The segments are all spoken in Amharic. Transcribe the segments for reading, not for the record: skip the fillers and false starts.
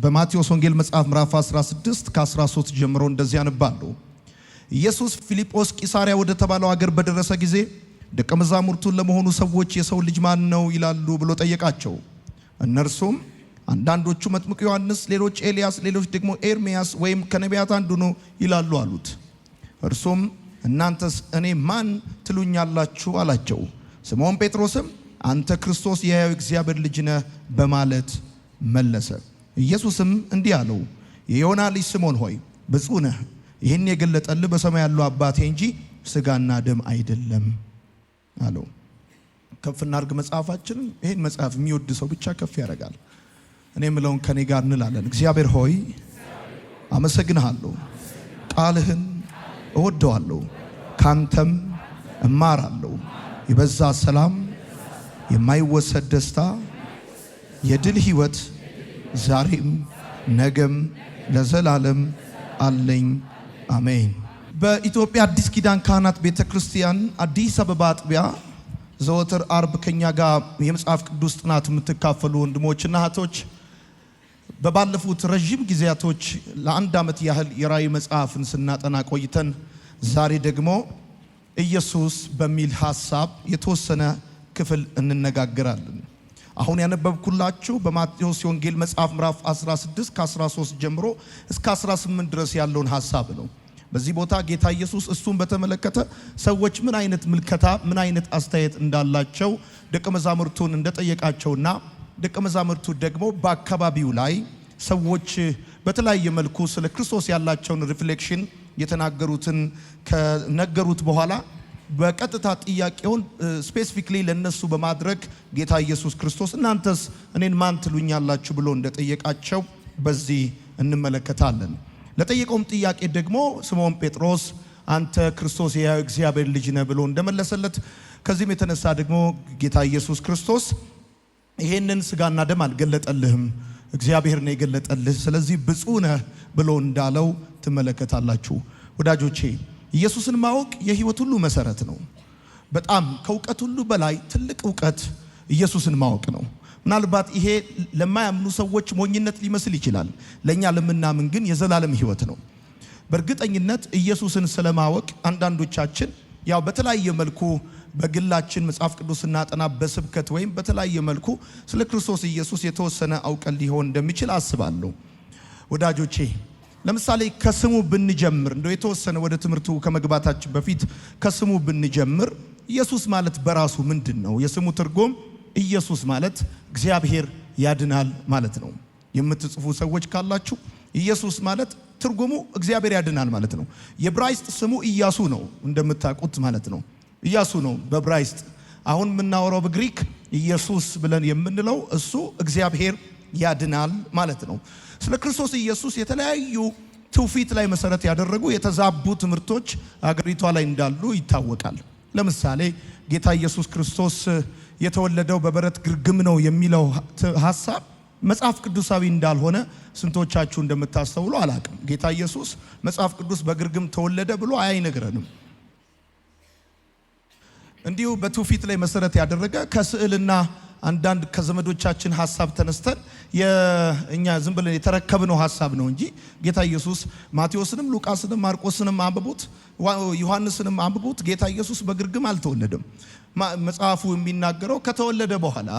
በማቴዎስ ወንጌል መጽሐፍ ምዕራፍ 16 ከ13 ጀምሮ እንደዚህ ያነባሉ። ኢየሱስ ፊልጶስ ቂሳሪያ ወደ ተባለው አገር በደረሰ ጊዜ ደቀ መዛሙርቱን ለመሆኑ ሰዎች የሰው ልጅ ማን ነው ይላሉ ብሎ ጠየቃቸው። እነርሱም አንዳንዶቹ መጥምቁ ዮሐንስ፣ ሌሎች ኤልያስ፣ ሌሎች ደግሞ ኤርሚያስ ወይም ከነቢያት አንዱ ነው ይላሉ አሉት። እርሱም እናንተስ እኔ ማን ትሉኛላችሁ አላቸው። ስምዖን ጴጥሮስም አንተ ክርስቶስ የሕያው እግዚአብሔር ልጅ ነህ በማለት መለሰ። ኢየሱስም እንዲህ አለው፣ የዮና ልጅ ስምዖን ሆይ ብፁዕ ነህ፣ ይህን የገለጠልህ በሰማይ ያለው አባቴ እንጂ ሥጋና ደም አይደለም አለው። ከፍ እናድርግ መጽሐፋችንን። ይህን መጽሐፍ የሚወድ ሰው ብቻ ከፍ ያደርጋል። እኔ የምለውን ከኔ ጋር እንላለን። እግዚአብሔር ሆይ አመሰግንሃለሁ፣ ቃልህን እወደዋለሁ፣ ካንተም እማራለሁ። የበዛ ሰላም፣ የማይወሰድ ደስታ፣ የድል ሕይወት ዛሬም ነገም ለዘላለም አለኝ። አሜን። በኢትዮጵያ አዲስ ኪዳን ካህናት ቤተክርስቲያን አዲስ አበባ አጥቢያ ዘወትር አርብ ከኛ ጋር የመጽሐፍ ቅዱስ ጥናት የምትካፈሉ ወንድሞችና እህቶች በባለፉት ረጅም ጊዜያቶች ለአንድ ዓመት ያህል የራእይ መጽሐፍን ስናጠና ቆይተን ዛሬ ደግሞ ኢየሱስ በሚል ሐሳብ የተወሰነ ክፍል እንነጋገራለን። አሁን ያነበብኩላችሁ በማቴዎስ ወንጌል መጽሐፍ ምዕራፍ 16 ከ13 ጀምሮ እስከ 18 ድረስ ያለውን ሐሳብ ነው። በዚህ ቦታ ጌታ ኢየሱስ እሱን በተመለከተ ሰዎች ምን አይነት ምልከታ ምን አይነት አስተያየት እንዳላቸው ደቀ መዛሙርቱን እንደጠየቃቸውና ደቀ መዛሙርቱ ደግሞ በአካባቢው ላይ ሰዎች በተለያየ መልኩ ስለ ክርስቶስ ያላቸውን ሪፍሌክሽን የተናገሩትን ከነገሩት በኋላ በቀጥታ ጥያቄውን ስፔሲፊክሊ ለነሱ በማድረግ ጌታ ኢየሱስ ክርስቶስ እናንተስ እኔን ማን ትሉኛላችሁ ብሎ እንደጠየቃቸው በዚህ እንመለከታለን። ለጠየቀውም ጥያቄ ደግሞ ስምዖን ጴጥሮስ አንተ ክርስቶስ የሕያው እግዚአብሔር ልጅ ነህ ብሎ እንደመለሰለት፣ ከዚህም የተነሳ ደግሞ ጌታ ኢየሱስ ክርስቶስ ይሄንን ሥጋና ደም አልገለጠልህም እግዚአብሔር ነው የገለጠልህ፣ ስለዚህ ብፁዕ ነህ ብሎ እንዳለው ትመለከታላችሁ። ወዳጆቼ ኢየሱስን ማወቅ የሕይወት ሁሉ መሰረት ነው። በጣም ከእውቀት ሁሉ በላይ ትልቅ እውቀት ኢየሱስን ማወቅ ነው። ምናልባት ይሄ ለማያምኑ ሰዎች ሞኝነት ሊመስል ይችላል። ለኛ ለምናምን ግን የዘላለም ሕይወት ነው። በእርግጠኝነት ኢየሱስን ስለማወቅ አንዳንዶቻችን ያው በተለያየ መልኩ በግላችን መጽሐፍ ቅዱስና ጠና በስብከት ወይም በተለያየ መልኩ ስለ ክርስቶስ ኢየሱስ የተወሰነ አውቀን ሊሆን እንደሚችል አስባለሁ። ወዳጆቼ ለምሳሌ ከስሙ ብንጀምር እንደው የተወሰነ ወደ ትምህርቱ ከመግባታችን በፊት ከስሙ ብንጀምር ኢየሱስ ማለት በራሱ ምንድን ነው? የስሙ ትርጉም ኢየሱስ ማለት እግዚአብሔር ያድናል ማለት ነው። የምትጽፉ ሰዎች ካላችሁ ኢየሱስ ማለት ትርጉሙ እግዚአብሔር ያድናል ማለት ነው። የዕብራይስጥ ስሙ ኢያሱ ነው እንደምታውቁት ማለት ነው። ኢያሱ ነው በዕብራይስጥ። አሁን የምናወራው በግሪክ ኢየሱስ ብለን የምንለው እሱ እግዚአብሔር ያድናል ማለት ነው። ስለ ክርስቶስ ኢየሱስ የተለያዩ ትውፊት ላይ መሰረት ያደረጉ የተዛቡ ትምህርቶች አገሪቷ ላይ እንዳሉ ይታወቃል። ለምሳሌ ጌታ ኢየሱስ ክርስቶስ የተወለደው በበረት ግርግም ነው የሚለው ሐሳብ መጽሐፍ ቅዱሳዊ እንዳልሆነ ስንቶቻችሁ እንደምታስተውሉ አላቅም። ጌታ ኢየሱስ መጽሐፍ ቅዱስ በግርግም ተወለደ ብሎ አይነግረንም። እንዲሁ በትውፊት ላይ መሰረት ያደረገ ከስዕልና አንዳንድ ከዘመዶቻችን ሐሳብ ተነስተን እኛ ዝም ብለን የተረከብነው ሐሳብ ነው እንጂ ጌታ ኢየሱስ ማቴዎስንም ሉቃስንም ማርቆስንም አንብቡት ዮሐንስንም አንብቡት ጌታ ኢየሱስ በግርግም አልተወለደም። መጽሐፉ የሚናገረው ከተወለደ በኋላ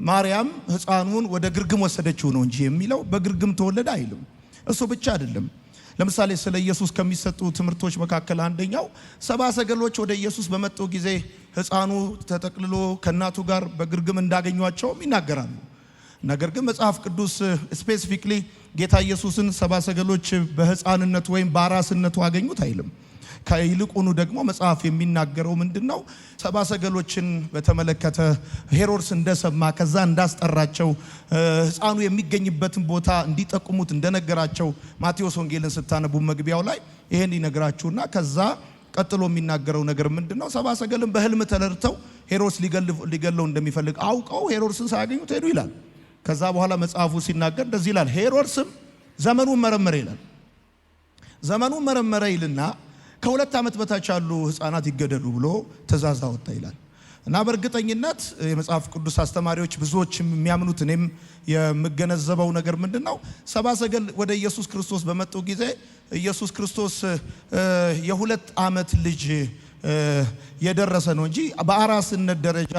ማርያም ሕፃኑን ወደ ግርግም ወሰደችው ነው እንጂ የሚለው በግርግም ተወለደ አይልም። እሱ ብቻ አይደለም። ለምሳሌ ስለ ኢየሱስ ከሚሰጡ ትምህርቶች መካከል አንደኛው ሰብአ ሰገሎች ወደ ኢየሱስ በመጡ ጊዜ ሕፃኑ ተጠቅልሎ ከእናቱ ጋር በግርግም እንዳገኟቸውም ይናገራሉ። ነገር ግን መጽሐፍ ቅዱስ ስፔሲፊክሊ ጌታ ኢየሱስን ሰብአ ሰገሎች በሕፃንነቱ ወይም በአራስነቱ አገኙት አይልም። ከይልቁኑ ደግሞ መጽሐፍ የሚናገረው ምንድነው? ሰብአ ሰገሎችን በተመለከተ ሄሮድስ እንደሰማ ከዛ እንዳስጠራቸው ሕፃኑ የሚገኝበትን ቦታ እንዲጠቁሙት እንደነገራቸው ማቴዎስ ወንጌልን ስታነቡ መግቢያው ላይ ይሄን ይነግራችሁና ከዛ ቀጥሎ የሚናገረው ነገር ምንድነው? ሰብአ ሰገልን በህልም ተለርተው ሄሮድስ ሊገለው እንደሚፈልግ አውቀው ሄሮድስን ሳያገኙት ሄዱ ይላል። ከዛ በኋላ መጽሐፉ ሲናገር እንደዚህ ይላል፣ ሄሮድስም ዘመኑን መረመረ ይላል። ዘመኑን መረመረ ይልና ከ2 ዓመት በታች ያሉ ሕፃናት ይገደሉ ብሎ ትእዛዝ አወጣ ይላል። እና በእርግጠኝነት የመጽሐፍ ቅዱስ አስተማሪዎች ብዙዎች የሚያምኑት እኔም የምገነዘበው ነገር ምንድነው ሰባ ሰገል ወደ ኢየሱስ ክርስቶስ በመጡ ጊዜ ኢየሱስ ክርስቶስ የ2 ዓመት ልጅ የደረሰ ነው እንጂ በአራስነት ደረጃ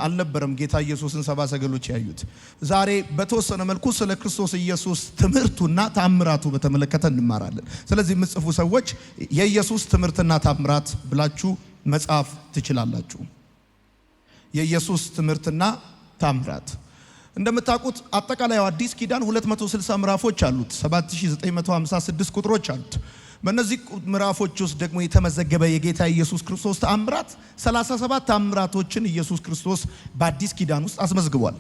አልነበረም ጌታ ኢየሱስን ሰባ ሰገሎች ያዩት። ዛሬ በተወሰነ መልኩ ስለ ክርስቶስ ኢየሱስ ትምህርቱና ተአምራቱ በተመለከተ እንማራለን። ስለዚህ የምትጽፉ ሰዎች የኢየሱስ ትምህርትና ተአምራት ብላችሁ መጻፍ ትችላላችሁ። የኢየሱስ ትምህርትና ተአምራት እንደምታውቁት አጠቃላይ አዲስ ኪዳን 260 ምዕራፎች አሉት። 7956 ቁጥሮች አሉት። በእነዚህ ምዕራፎች ውስጥ ደግሞ የተመዘገበ የጌታ ኢየሱስ ክርስቶስ ተአምራት 37 ተአምራቶችን ኢየሱስ ክርስቶስ በአዲስ ኪዳን ውስጥ አስመዝግቧል።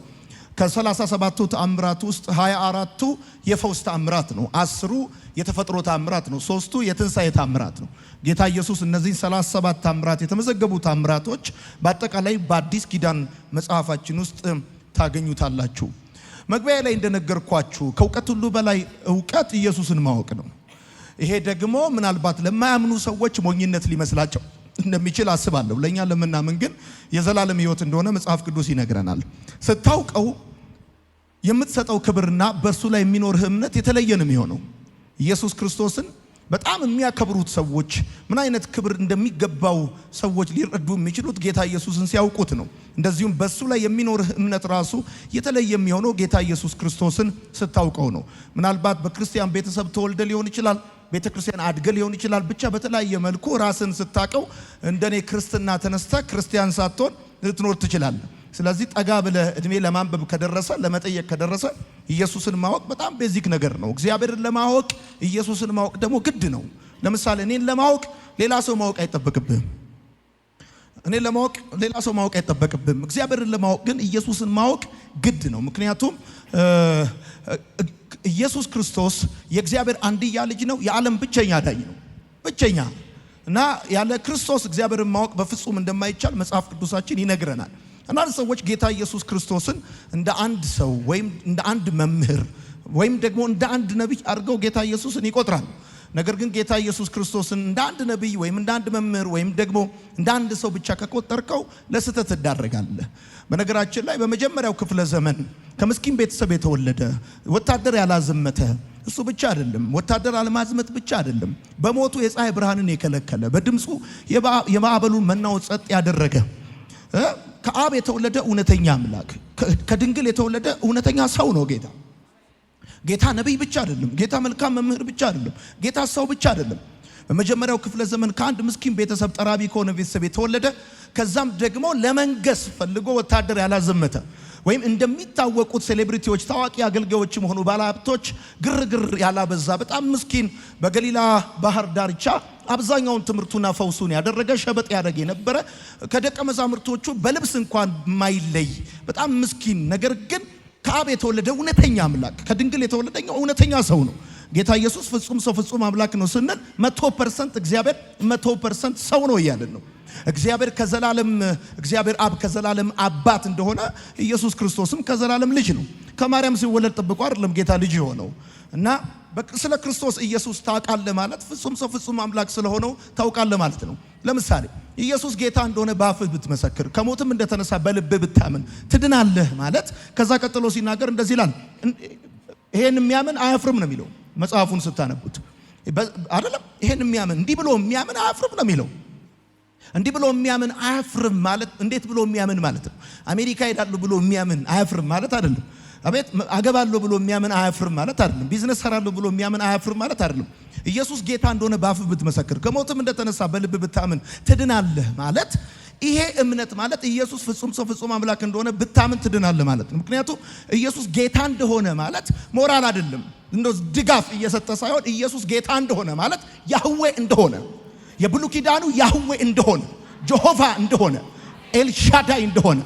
ከ37ቱ ተአምራት ውስጥ 24ቱ የፈውስ ተአምራት ነው። 10ሩ የተፈጥሮ ተአምራት ነው። 3ቱ የትንሣኤ ተአምራት ነው። ጌታ ኢየሱስ እነዚህን 37 ተአምራት የተመዘገቡ ተአምራቶች በአጠቃላይ በአዲስ ኪዳን መጽሐፋችን ውስጥ ታገኙታላችሁ። መግቢያ ላይ እንደነገርኳችሁ ከእውቀት ሁሉ በላይ እውቀት ኢየሱስን ማወቅ ነው። ይሄ ደግሞ ምናልባት ለማያምኑ ሰዎች ሞኝነት ሊመስላቸው እንደሚችል አስባለሁ። ለኛ ለምናምን ግን የዘላለም ሕይወት እንደሆነ መጽሐፍ ቅዱስ ይነግረናል። ስታውቀው የምትሰጠው ክብርና በእርሱ ላይ የሚኖርህ እምነት የተለየ ነው የሚሆነው። ኢየሱስ ክርስቶስን በጣም የሚያከብሩት ሰዎች ምን አይነት ክብር እንደሚገባው ሰዎች ሊረዱ የሚችሉት ጌታ ኢየሱስን ሲያውቁት ነው። እንደዚሁም በሱ ላይ የሚኖርህ እምነት ራሱ የተለየ የሚሆነው ጌታ ኢየሱስ ክርስቶስን ስታውቀው ነው። ምናልባት በክርስቲያን ቤተሰብ ተወልደ ሊሆን ይችላል፣ ቤተክርስቲያን አድገ ሊሆን ይችላል። ብቻ በተለያየ መልኩ ራስን ስታቀው እንደኔ ክርስትና ተነስተ ክርስቲያን ሳትሆን ልትኖር ትችላለህ። ስለዚህ ጠጋ ብለ እድሜ ለማንበብ ከደረሰ ለመጠየቅ ከደረሰ ኢየሱስን ማወቅ በጣም ቤዚክ ነገር ነው። እግዚአብሔርን ለማወቅ ኢየሱስን ማወቅ ደግሞ ግድ ነው። ለምሳሌ እኔን ለማወቅ ሌላ ሰው ማወቅ አይጠበቅብህም። እኔን ለማወቅ ሌላ ሰው ማወቅ አይጠበቅብህም። እግዚአብሔርን ለማወቅ ግን ኢየሱስን ማወቅ ግድ ነው። ምክንያቱም ኢየሱስ ክርስቶስ የእግዚአብሔር አንድያ ልጅ ነው። የዓለም ብቸኛ ዳኝ ነው። ብቸኛ እና ያለ ክርስቶስ እግዚአብሔርን ማወቅ በፍጹም እንደማይቻል መጽሐፍ ቅዱሳችን ይነግረናል። አንዳንድ ሰዎች ጌታ ኢየሱስ ክርስቶስን እንደ አንድ ሰው ወይም እንደ አንድ መምህር ወይም ደግሞ እንደ አንድ ነቢይ አድርገው ጌታ ኢየሱስን ይቆጥራል። ነገር ግን ጌታ ኢየሱስ ክርስቶስን እንደ አንድ ነቢይ ወይም እንደ አንድ መምህር ወይም ደግሞ እንደ አንድ ሰው ብቻ ከቆጠርከው ለስህተት ትዳረጋለህ። በነገራችን ላይ በመጀመሪያው ክፍለ ዘመን ከምስኪን ቤተሰብ የተወለደ ወታደር ያላዘመተ እሱ ብቻ አይደለም፣ ወታደር አለማዝመት ብቻ አይደለም፣ በሞቱ የፀሐይ ብርሃንን የከለከለ በድምፁ የማዕበሉን መናወጥ ጸጥ ያደረገ ከአብ የተወለደ እውነተኛ አምላክ ከድንግል የተወለደ እውነተኛ ሰው ነው ጌታ። ጌታ ነቢይ ብቻ አይደለም፣ ጌታ መልካም መምህር ብቻ አይደለም፣ ጌታ ሰው ብቻ አይደለም። በመጀመሪያው ክፍለ ዘመን ከአንድ ምስኪን ቤተሰብ ጠራቢ ከሆነ ቤተሰብ የተወለደ ከዛም ደግሞ ለመንገስ ፈልጎ ወታደር ያላዘመተ ወይም እንደሚታወቁት ሴሌብሪቲዎች ታዋቂ አገልጋዮችም ሆኑ ባለሀብቶች ግርግር ያላበዛ በጣም ምስኪን በገሊላ ባህር ዳርቻ አብዛኛውን ትምህርቱና ፈውሱን ያደረገ ሸበጥ ያደረገ የነበረ ከደቀ መዛሙርቶቹ በልብስ እንኳን የማይለይ በጣም ምስኪን ነገር ግን ከአብ የተወለደ እውነተኛ አምላክ ከድንግል የተወለደ እውነተኛ ሰው ነው። ጌታ ኢየሱስ ፍጹም ሰው ፍጹም አምላክ ነው ስንል 100% እግዚአብሔር 100% ሰው ነው እያልን ነው። እግዚአብሔር አብ ከዘላለም አባት እንደሆነ ኢየሱስ ክርስቶስም ከዘላለም ልጅ ነው። ከማርያም ሲወለድ ጠብቆ አይደለም ጌታ ልጅ የሆነው እና ስለ ክርስቶስ ኢየሱስ ታውቃለህ ማለት ፍጹም ሰው ፍጹም አምላክ ስለሆነው ታውቃለህ ማለት ነው። ለምሳሌ ኢየሱስ ጌታ እንደሆነ በአፍህ ብትመሰክር ከሞትም እንደተነሳ በልብህ ብታምን ትድናለህ ማለት ከዛ ቀጥሎ ሲናገር እንደዚህ ይላል፣ ይሄን የሚያምን አያፍርም ነው የሚለው። መጽሐፉን ስታነቡት አይደለም ይሄን የሚያምን እንዲህ ብሎ የሚያምን አያፍርም ነው የሚለው። እንዲህ ብሎ የሚያምን አያፍርም ማለት እንዴት ብሎ የሚያምን ማለት ነው? አሜሪካ ሄዳለሁ ብሎ የሚያምን አያፍርም ማለት አይደለም። አቤት አገባለሁ ብሎ የሚያምን አያፍርም ማለት አይደለም። ቢዝነስ ሰራለሁ ብሎ የሚያምን አያፍርም ማለት አይደለም። ኢየሱስ ጌታ እንደሆነ በአፍህ ብትመሰክር ከሞትም እንደተነሳ በልብ ብታምን ትድናለህ ማለት ይሄ እምነት ማለት ኢየሱስ ፍጹም ሰው ፍጹም አምላክ እንደሆነ ብታምን ትድናለህ ማለት ነው። ምክንያቱም ኢየሱስ ጌታ እንደሆነ ማለት ሞራል አይደለም፣ እንደው ድጋፍ እየሰጠ ሳይሆን ኢየሱስ ጌታ እንደሆነ ማለት ያህዌ እንደሆነ የብሉይ ኪዳኑ ያህዌ እንደሆነ ጀሆቫ እንደሆነ ኤልሻዳይ እንደሆነ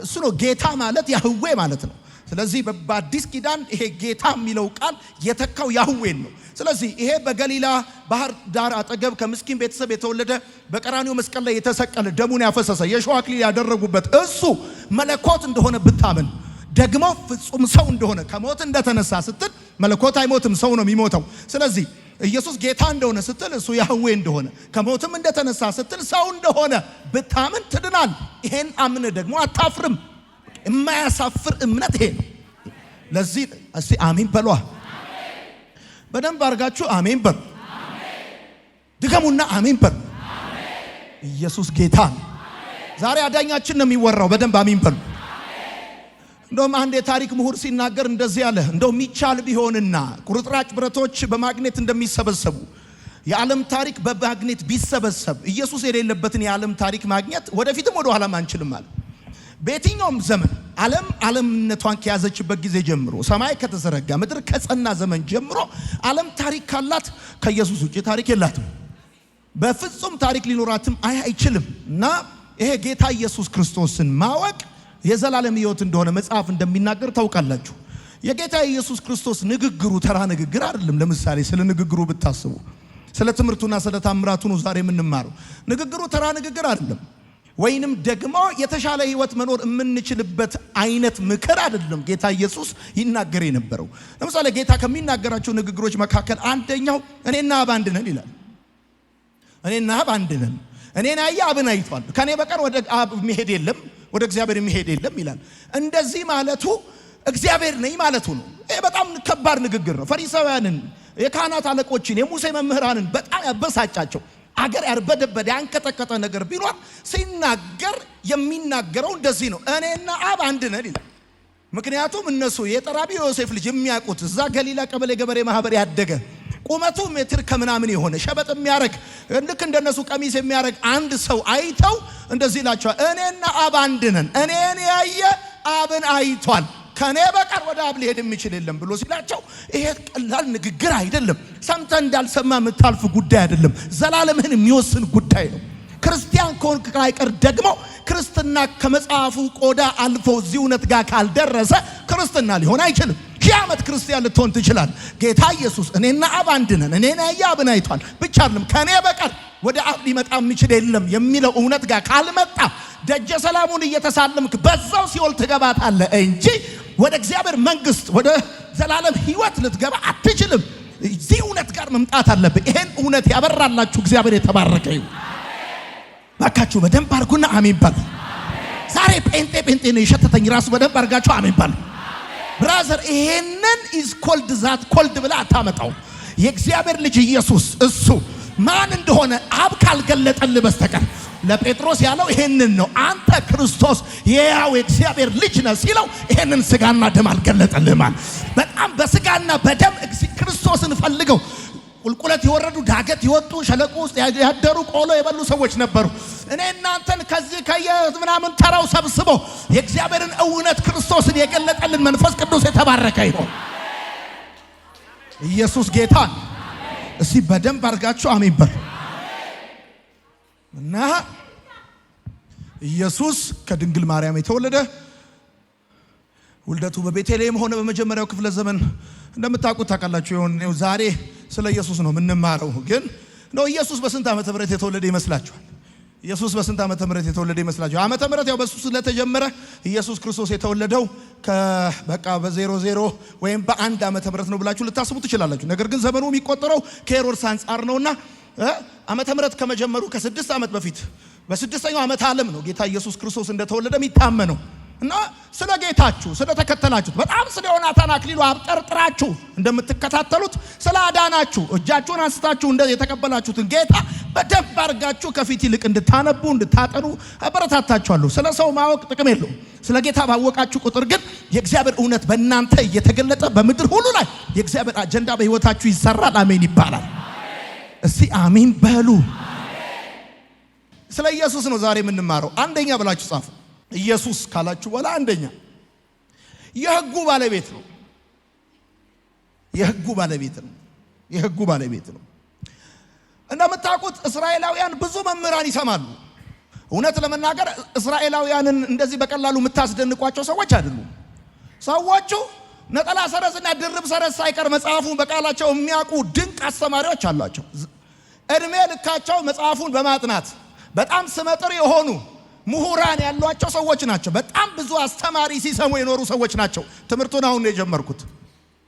እሱ ነው ጌታ ማለት ያህዌ ማለት ነው። ስለዚህ በአዲስ ኪዳን ይሄ ጌታ የሚለው ቃል የተካው ያህዌን ነው። ስለዚህ ይሄ በገሊላ ባህር ዳር አጠገብ ከምስኪን ቤተሰብ የተወለደ በቀራንዮ መስቀል ላይ የተሰቀለ ደሙን ያፈሰሰ የሾህ አክሊል ያደረጉበት እሱ መለኮት እንደሆነ ብታምን ደግሞ ፍጹም ሰው እንደሆነ ከሞት እንደተነሳ ስትል መለኮት አይሞትም፣ ሰው ነው የሚሞተው። ስለዚህ ኢየሱስ ጌታ እንደሆነ ስትል እሱ ያህዌ እንደሆነ ከሞትም እንደተነሳ ስትል ሰው እንደሆነ ብታምን ትድናል። ይሄን አምነ ደግሞ አታፍርም። የማያሳፍር እምነት ይሄ ነው። ለዚህ እስቲ አሜን በሏ። በደንብ አድርጋችሁ አሜን በሉ። ድገሙና አሜን በሉ። ኢየሱስ ጌታ ነው። ዛሬ አዳኛችን ነው የሚወራው። በደንብ አሜን በሉ። እንደውም አንድ የታሪክ ምሁር ሲናገር እንደዚህ ያለ እንደው የሚቻል ቢሆንና ቁርጥራጭ ብረቶች በማግኔት እንደሚሰበሰቡ የዓለም ታሪክ በማግኔት ቢሰበሰብ ኢየሱስ የሌለበትን የዓለም ታሪክ ማግኘት ወደፊትም ወደ ኋላም አንችልም ማለት። በየትኛውም ዘመን ዓለምነቷን ከያዘችበት ጊዜ ጀምሮ ሰማይ ከተዘረጋ ምድር ከጸና ዘመን ጀምሮ ዓለም ታሪክ ካላት ከኢየሱስ ውጪ ታሪክ የላትም። በፍጹም ታሪክ ሊኖራትም አይችልም። እና ይሄ ጌታ ኢየሱስ ክርስቶስን ማወቅ የዘላለም ሕይወት እንደሆነ መጽሐፍ እንደሚናገር ታውቃላችሁ። የጌታ ኢየሱስ ክርስቶስ ንግግሩ ተራ ንግግር አይደለም። ለምሳሌ ስለ ንግግሩ ብታስቡ፣ ስለ ትምህርቱና ስለ ታምራቱ ነው ዛሬ የምንማረው። ንግግሩ ተራ ንግግር አይደለም። ወይንም ደግሞ የተሻለ ሕይወት መኖር የምንችልበት አይነት ምክር አይደለም ጌታ ኢየሱስ ይናገር የነበረው። ለምሳሌ ጌታ ከሚናገራቸው ንግግሮች መካከል አንደኛው እኔና አብ አንድ ነን ይላል። እኔና አብ አንድ ነን። እኔን ያየ አብን አይቷል። ከኔ በቀር ወደ አብ መሄድ የለም፣ ወደ እግዚአብሔር መሄድ የለም ይላል። እንደዚህ ማለቱ እግዚአብሔር ነኝ ማለቱ ነው። ይሄ በጣም ከባድ ንግግር ነው። ፈሪሳውያንን፣ የካህናት አለቆችን፣ የሙሴ መምህራንን በጣም ያበሳጫቸው፣ አገር ያርበደበደ ያንቀጠቀጠ ነገር ቢኖር ሲናገር የሚናገረው እንደዚህ ነው። እኔና አብ አንድ ነን ይላል። ምክንያቱም እነሱ የጠራቢ ዮሴፍ ልጅ የሚያውቁት እዛ ገሊላ ቀበሌ ገበሬ ማህበር ያደገ ቁመቱ ሜትር ከምናምን የሆነ ሸበጥ የሚያረግ ልክ እንደነሱ ቀሚስ የሚያረግ አንድ ሰው አይተው እንደዚህ ይላቸዋል፣ እኔና አብ አንድ ነን፣ እኔን ያየ አብን አይቷል፣ ከኔ በቀር ወደ አብ ሊሄድ የሚችል የለም ብሎ ሲላቸው፣ ይሄ ቀላል ንግግር አይደለም። ሰምተህ እንዳልሰማ የምታልፍ ጉዳይ አይደለም። ዘላለምህን የሚወስን ጉዳይ ነው። ክርስቲያን ከሆንክ አይቀር ደግሞ ክርስትና ከመጽሐፉ ቆዳ አልፎ እዚህ እውነት ጋር ካልደረሰ ክርስትና ሊሆን አይችልም። ሺህ ዓመት ክርስቲያን ልትሆን ትችላል። ጌታ ኢየሱስ እኔና አብ አንድ ነን፣ እኔን ያየ አብን አይቷል ብቻ አይደለም ከኔ በቀር ወደ አብ ሊመጣ የሚችል የለም የሚለው እውነት ጋር ካልመጣ ደጀ ሰላሙን እየተሳለምክ በዛው ሲኦል ትገባታለህ እንጂ ወደ እግዚአብሔር መንግስት ወደ ዘላለም ሕይወት ልትገባ አትችልም። እዚህ እውነት ጋር መምጣት አለብህ። ይሄን እውነት ያበራላችሁ እግዚአብሔር የተባረከ ይሁን። ባካችሁ በደንብ አድርጉና አሜን በሉ። ዛሬ ጴንጤ ነው የሸተተኝ ራሱ። በደንብ አድርጋችሁ አሜን በሉ። ብራዘር ይሄንን ኢዝ ኮልድ ዛት ኮልድ ብላ አታመጣው። የእግዚአብሔር ልጅ ኢየሱስ እሱ ማን እንደሆነ አብ ካልገለጠልህ በስተቀር ለጴጥሮስ ያለው ይሄንን ነው። አንተ ክርስቶስ የሕያው የእግዚአብሔር ልጅ ነህ ሲለው ይሄንን ስጋና ደም አልገለጠልህም። በጣም በስጋና በደም ክርስቶስን ፈልገው ቁልቁለት የወረዱ ዳገት የወጡ ሸለቆ ውስጥ ያደሩ ቆሎ የበሉ ሰዎች ነበሩ። እኔ እናንተን ከዚህ ምናምን ተራው ሰብስቦ የእግዚአብሔርን እውነት ክርስቶስን የገለጠልን መንፈስ ቅዱስ የተባረከ ይሁን። ኢየሱስ ጌታ። እስቲ በደንብ አድርጋችሁ አሜን በሉ። እና ኢየሱስ ከድንግል ማርያም የተወለደ ውልደቱ በቤተልሔም ሆነ። በመጀመሪያው ክፍለ ዘመን እንደምታውቁት ታውቃላችሁ። ይሁን ዛሬ ስለ ኢየሱስ ነው የምንማረው። ግን ነው ኢየሱስ በስንት ዓመተ ምህረት የተወለደ ይመስላችኋል? ኢየሱስ በስንት ዓመተ ምህረት የተወለደ ይመስላችኋል? ዓመተ ምህረት ያው በሱ ስለተጀመረ ኢየሱስ ክርስቶስ የተወለደው በቃ በ00 ወይም በ1 ዓመተ ምህረት ነው ብላችሁ ልታስቡ ትችላላችሁ። ነገር ግን ዘመኑ የሚቆጠረው ከሄሮድስ አንፃር ነውና ዓመተ ምህረት ከመጀመሩ ከ6 ዓመት በፊት በ6ኛው ዓመተ ዓለም ነው ጌታ ኢየሱስ ክርስቶስ እንደተወለደ የሚታመነው። እና ስለ ጌታችሁ ስለ ተከተላችሁት በጣም ስለ ዮናታን አክሊሉ አብጠርጥራችሁ እንደምትከታተሉት ስለ አዳናችሁ እጃችሁን አንስታችሁ የተቀበላችሁትን ጌታ በደንብ አድርጋችሁ ከፊት ይልቅ እንድታነቡ እንድታጠኑ አበረታታችኋለሁ። ስለ ሰው ማወቅ ጥቅም የለውም። ስለ ጌታ ባወቃችሁ ቁጥር ግን የእግዚአብሔር እውነት በእናንተ እየተገለጠ በምድር ሁሉ ላይ የእግዚአብሔር አጀንዳ በሕይወታችሁ ይሰራል። አሜን ይባላል። እስቲ አሜን በሉ። ስለ ኢየሱስ ነው ዛሬ የምንማረው። አንደኛ ብላችሁ ጻፉ። ኢየሱስ ካላችሁ በኋላ አንደኛ የሕጉ ባለቤት ነው። የሕጉ ባለቤት ነው። የሕጉ ባለቤት ነው። እንደምታውቁት እስራኤላውያን ብዙ መምህራን ይሰማሉ። እውነት ለመናገር እስራኤላውያንን እንደዚህ በቀላሉ የምታስደንቋቸው ሰዎች አይደሉም። ሰዎቹ ነጠላ ሰረዝና ድርብ ሰረዝ ሳይቀር መጽሐፉን በቃላቸው የሚያውቁ ድንቅ አስተማሪዎች አሏቸው። እድሜ ልካቸው መጽሐፉን በማጥናት በጣም ስመጥር የሆኑ ምሁራን ያሏቸው ሰዎች ናቸው። በጣም ብዙ አስተማሪ ሲሰሙ የኖሩ ሰዎች ናቸው። ትምህርቱን አሁን ነው የጀመርኩት።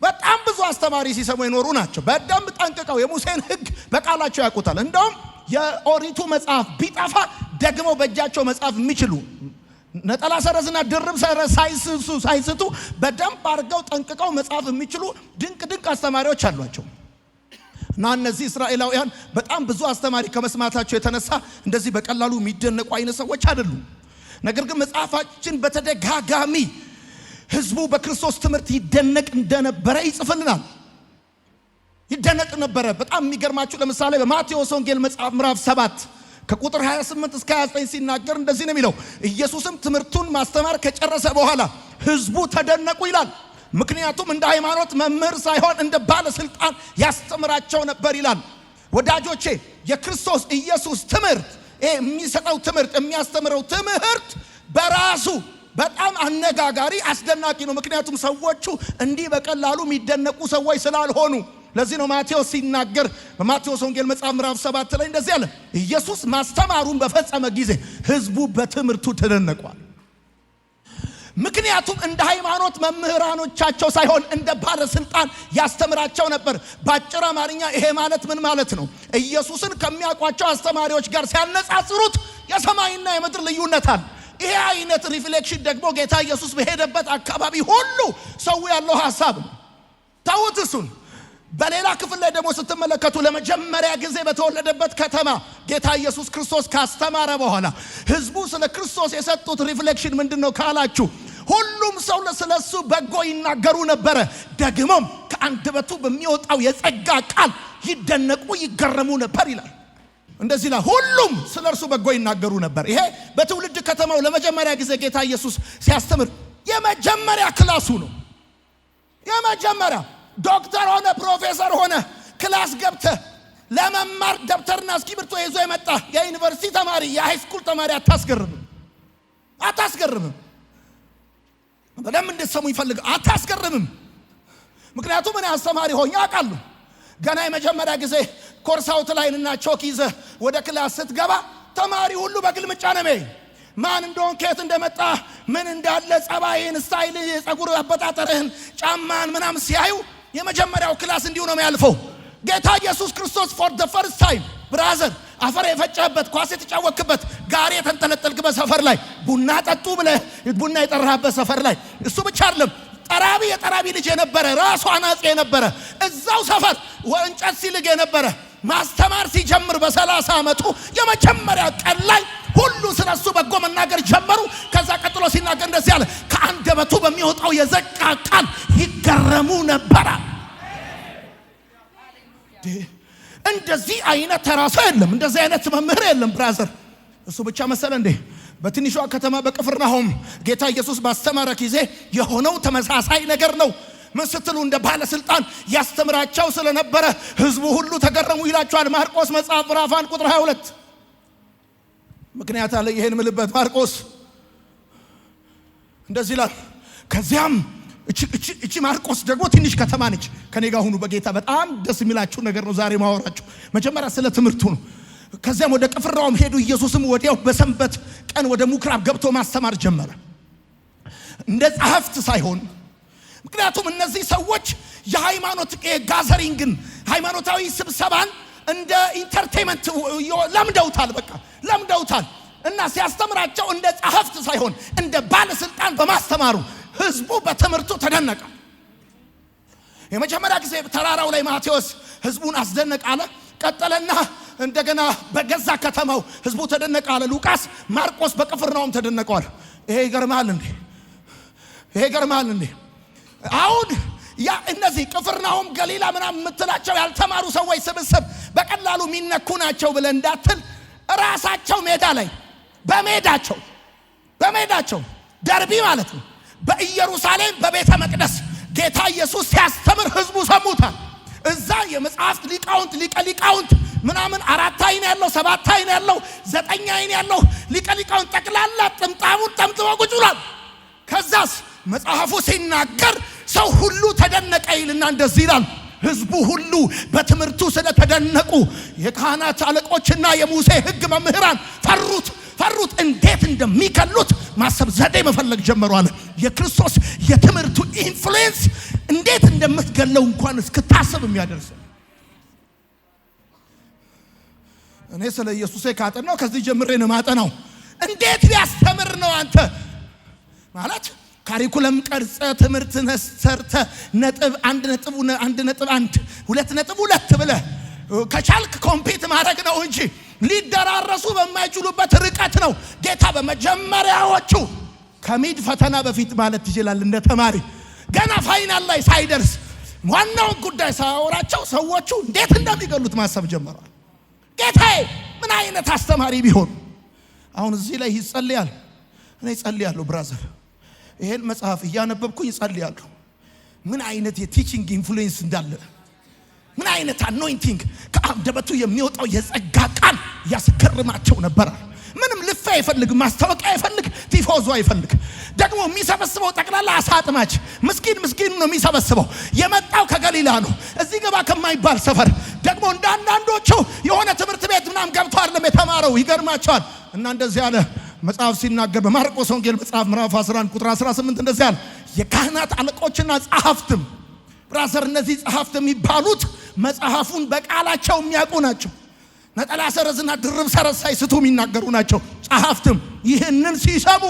በጣም ብዙ አስተማሪ ሲሰሙ የኖሩ ናቸው። በደንብ ጠንቅቀው የሙሴን ሕግ በቃላቸው ያውቁታል። እንደውም የኦሪቱ መጽሐፍ ቢጠፋ ደግሞ በእጃቸው መጽሐፍ የሚችሉ ነጠላ ሰረዝና ድርብ ሰረዝ ሳይስቱ በደንብ አድርገው ጠንቅቀው መጽሐፍ የሚችሉ ድንቅ አስተማሪዎች አሏቸው። እና እነዚህ እስራኤላውያን በጣም ብዙ አስተማሪ ከመስማታቸው የተነሳ እንደዚህ በቀላሉ የሚደነቁ አይነት ሰዎች አይደሉም። ነገር ግን መጽሐፋችን በተደጋጋሚ ህዝቡ በክርስቶስ ትምህርት ይደነቅ እንደነበረ ይጽፍልናል። ይደነቅ ነበረ። በጣም የሚገርማችሁ ለምሳሌ በማቴዎስ ወንጌል መጽሐፍ ምዕራፍ 7 ከቁጥር 28 እስከ 29 ሲናገር እንደዚህ ነው የሚለው። ኢየሱስም ትምህርቱን ማስተማር ከጨረሰ በኋላ ህዝቡ ተደነቁ ይላል። ምክንያቱም እንደ ሃይማኖት መምህር ሳይሆን እንደ ባለስልጣን ያስተምራቸው ነበር ይላል። ወዳጆቼ የክርስቶስ ኢየሱስ ትምህርት የሚሰጠው ትምህርት የሚያስተምረው ትምህርት በራሱ በጣም አነጋጋሪ አስደናቂ ነው። ምክንያቱም ሰዎቹ እንዲህ በቀላሉ የሚደነቁ ሰዎች ስላልሆኑ። ለዚህ ነው ማቴዎስ ሲናገር በማቴዎስ ወንጌል መጽሐፍ ምዕራፍ 7 ላይ እንደዚህ አለ። ኢየሱስ ማስተማሩን በፈጸመ ጊዜ ህዝቡ በትምህርቱ ተደነቋል። ምክንያቱም እንደ ሃይማኖት መምህራኖቻቸው ሳይሆን እንደ ባለስልጣን ያስተምራቸው ነበር። በአጭር አማርኛ ይሄ ማለት ምን ማለት ነው? ኢየሱስን ከሚያውቋቸው አስተማሪዎች ጋር ሲያነጻጽሩት የሰማይና የምድር ልዩነት አለ። ይሄ አይነት ሪፍሌክሽን ደግሞ ጌታ ኢየሱስ በሄደበት አካባቢ ሁሉ ሰው ያለው ሐሳብ ነው። ታውት እሱን በሌላ ክፍል ላይ ደግሞ ስትመለከቱ ለመጀመሪያ ጊዜ በተወለደበት ከተማ ጌታ ኢየሱስ ክርስቶስ ካስተማረ በኋላ ህዝቡ ስለ ክርስቶስ የሰጡት ሪፍሌክሽን ምንድነው ካላችሁ ሁሉም ሰው ስለሱ በጎ ይናገሩ ነበር። ደግሞም ከአንደበቱ በሚወጣው የጸጋ ቃል ይደነቁ ይገረሙ ነበር ይላል። እንደዚህ ላይ ሁሉም ስለርሱ በጎ ይናገሩ ነበር። ይሄ በትውልድ ከተማው ለመጀመሪያ ጊዜ ጌታ ኢየሱስ ሲያስተምር የመጀመሪያ ክላሱ ነው። የመጀመሪያ ዶክተር ሆነ ፕሮፌሰር ሆነ ክላስ ገብተ ለመማር ደብተርና እስክሪብቶ ይዞ የመጣ የዩኒቨርሲቲ ተማሪ የሃይስኩል ተማሪ አታስገርምም። በደም እንድትሰሙ ይፈልግ አታስገርምም። ምክንያቱም እኔ አስተማሪ ሆኜ አውቃለሁ። ገና የመጀመሪያ ጊዜ ኮርስ አውትላይንና ቾክ ይዘ ወደ ክላስ ስትገባ ተማሪ ሁሉ በግልምጫ ነው የሚያይ። ማን እንደሆን ከየት እንደመጣ ምን እንዳለ ጸባይን፣ ስታይል፣ የጸጉር አበጣጠርህን፣ ጫማን ምናምን ሲያዩ የመጀመሪያው ክላስ እንዲሁ ነው የሚያልፈው። ጌታ ኢየሱስ ክርስቶስ ፎር ዘ ፈርስት ታይም ብራዘር አፈር የፈጨበት ኳስ የተጫወክበት ጋሪ የተንጠለጠልክበት ሰፈር ላይ ቡና ጠጡ ብለህ ቡና የጠራህበት ሰፈር ላይ እሱ ብቻ አይደለም የጠራቢ ልጅ የነበረ ራሱ አናጺ የነበረ እዛው ሰፈር ወንጨት ሲልግ የነበረ ማስተማር ሲጀምር በ30 ዓመቱ የመጀመሪያ ቀን ላይ ሁሉ ስለሱ በጎ መናገር ጀመሩ። ከዛ ቀጥሎ ሲናገር እንደዚህ አለ፣ ከአንደበቱ በሚወጣው የዘቃ ቃል ይገረሙ ነበር። እንደዚህ አይነት ተራሳ የለም፣ እንደዚህ አይነት መምህር የለም ብራዘር። እሱ ብቻ መሰለ እንዴ? በትንሿ ከተማ በቅፍርናሆም ጌታ ኢየሱስ ባስተማረ ጊዜ የሆነው ተመሳሳይ ነገር ነው። ምን ስትሉ እንደ ባለስልጣን ያስተምራቸው ስለነበረ ህዝቡ ሁሉ ተገረሙ ይላቸዋል። ማርቆስ መጽሐፍ ምዕራፍ 1 ቁጥር 22 ምክንያት አለ ይሄን ምልበት። ማርቆስ እንደዚህ ይላል። ከዚያም እቺ ማርቆስ ደግሞ ትንሽ ከተማ ነች። ከኔ ጋር ሁኑ በጌታ በጣም ደስ የሚላችሁ ነገር ነው ዛሬ ማወራችሁ። መጀመሪያ ስለ ትምህርቱ ነው። ከዚያም ወደ ቅፍርናሆም ሄዱ። ኢየሱስም ወዲያው በሰንበት ቀን ወደ ምኩራብ ገብቶ ማስተማር ጀመረ፣ እንደ ጸሐፍት ሳይሆን። ምክንያቱም እነዚህ ሰዎች የሃይማኖት ጋዘሪንግን ሃይማኖታዊ ስብሰባን እንደ ኢንተርቴይንመንት ለምደውታል። እና ሲያስተምራቸው እንደ ጸሐፍት ሳይሆን እንደ ባለስልጣን በማስተማሩ ህዝቡ በትምህርቱ ተደነቀ። የመጀመሪያ ጊዜ ተራራው ላይ ማቴዎስ ህዝቡን አስደነቀ አለ። ቀጠለና እንደገና በገዛ ከተማው ህዝቡ ተደነቀ አለ ሉቃስ። ማርቆስ በቅፍርናሆም ተደነቀዋል። ይሄ ይገርማል እንዴ? አሁን ያ እነዚህ ቅፍርናሆም ገሊላ ምናምን የምትላቸው ያልተማሩ ሰዎች ስብስብ በቀላሉ የሚነኩ ናቸው ብለህ እንዳትል፣ ራሳቸው ሜዳ ላይ በሜዳቸው ደርቢ ማለት ነው በኢየሩሳሌም በቤተ መቅደስ ጌታ ኢየሱስ ሲያስተምር ህዝቡ ሰሙታል። እዛ የመጽሐፍት ሊቃውንት ምናምን 4 አይን ያለው 7 አይን ያለው 9 አይን ያለው ሊቃውንት ጠቅላላ ጥምጣሙን ጠምጥመው ቁጭ ብሏል። ከዛስ መጽሐፉ ሲናገር ሰው ሁሉ ተደነቀ ይልና እንደዚህ ይላል፣ ህዝቡ ሁሉ በትምህርቱ ስለተደነቁ የካህናት አለቆችና የሙሴ ህግ መምህራን ፈሩት። እንዴት እንደሚገሉት ማሰብ ዘዴ መፈለግ ጀመሩ አለ። የክርስቶስ የትምህርቱ ኢንፍሉዌንስ እንዴት እንደምትገለው እንኳን እስክታስብ የሚያደርስ። እኔ ስለ ኢየሱስ ካጠናው ከዚህ ጀምሬ ነው ማጠናው። እንዴት ሊያስተምር ነው አንተ ማለት ካሪኩለም ቀርጸ ትምህርት ነሰርተ ነጥብ 1.1 2.2 ብለ ከቻልክ ኮምፒት ማድረግ ነው እንጂ ሊደራረሱ በማይችሉበት ርቀት ነው። ጌታ በመጀመሪያዎቹ ከሚድ ፈተና በፊት ማለት ይችላል እንደ ተማሪ ገና ፋይናል ላይ ሳይደርስ ዋናውን ጉዳይ ሳያወራቸው ሰዎቹ እንዴት እንደሚገሉት ማሰብ ጀመራል። ጌታዬ ምን አይነት አስተማሪ ቢሆን። አሁን እዚህ ላይ ይጸልያል። እኔ ጸልያለሁ ብራዘር፣ ይሄን መጽሐፍ እያነበብኩኝ ይጸልያለሁ። ምን አይነት የቲቺንግ ኢንፍሉዌንስ እንዳለ፣ ምን አይነት አኖይንቲንግ ከአንደበቱ የሚወጣው የጸጋ ቃል ያስገርማቸው ነበር። ምንም ልፍ አይፈልግ፣ ማስታወቂያ አይፈልግ፣ ቲፎዞ አይፈልግ። ደግሞ የሚሰበስበው ጠቅላላ አሳጥማች ምስኪን ነው የሚሰበስበው። የመጣው ከገሊላ ነው፣ እዚህ ገባ ከማይባል ሰፈር። ደግሞ እንዳንዳንዶቹ የሆነ ትምህርት ቤት ምናም ገብቶ አይደለም የተማረው። ይገርማቸዋል። እና እንደዚህ ያለ መጽሐፍ ሲናገር በማርቆስ ወንጌል መጽሐፍ ምዕራፍ 11 ቁጥር 18 እንደዚህ ያለ የካህናት አለቆችና ጸሐፍትም፣ ብራዘር እነዚህ ጸሐፍት የሚባሉት መጽሐፉን በቃላቸው የሚያውቁ ናቸው። ነጠላ ሰረዝና ድርብ ሰረዝ ሳይስቱ የሚናገሩ ናቸው። ጸሐፍትም ይህንን ሲሰሙ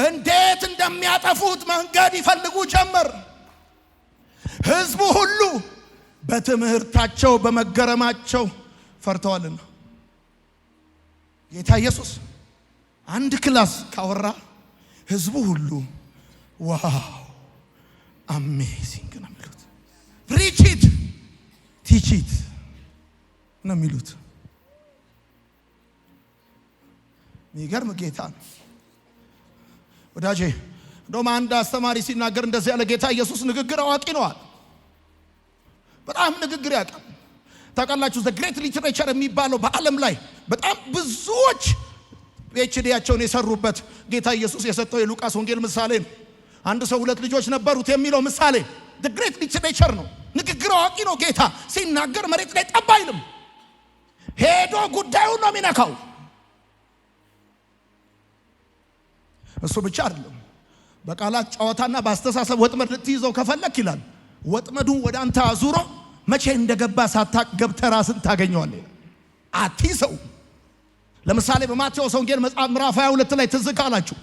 እንዴት እንደሚያጠፉት መንገድ ይፈልጉ ጀመር። ሕዝቡ ሁሉ በትምህርታቸው በመገረማቸው ፈርተዋልና። ጌታ ኢየሱስ አንድ ክላስ ካወራ ሕዝቡ ሁሉ ዋው አሜዚንግ ነው የሚሉት። ፕሪች ኢት ቲች ኢት ነው የሚሉት። የሚገርም ጌታ ነው ወዳጄ። እንደውም አንድ አስተማሪ ሲናገር እንደዚህ ያለ ጌታ ኢየሱስ ንግግር አዋቂ ነዋል። በጣም ንግግር ያውቃል። ታውቃላችሁ ዘ ግሬት ሊትሬቸር የሚባለው በዓለም ላይ በጣም ብዙዎች ፒኤችዲያቸውን የሰሩበት ጌታ ኢየሱስ የሰጠው የሉቃስ ወንጌል ምሳሌ ነው። አንድ ሰው 2 ልጆች ነበሩት የሚለው ምሳሌ ዘ ግሬት ሊትሬቸር ነው። ንግግር አዋቂ ነው ጌታ። ሲናገር መሬት ላይ ጠብ አይልም። ሄዶ ጉዳዩን ነው የሚነካው። እሱ ብቻ አይደለም፣ በቃላት ጨዋታና በአስተሳሰብ ወጥመድ ልትይዘው ከፈለክ ይላል ወጥመዱን ወደ አንተ አዙሮ መቼ እንደገባ ሳታቅ ገብተህ ራስን ታገኘዋለህ። አትይዘው። ለምሳሌ በማቴዎስ ወንጌል መጽሐፍ ምዕራፍ 22 ላይ ትዝ ካላችሁ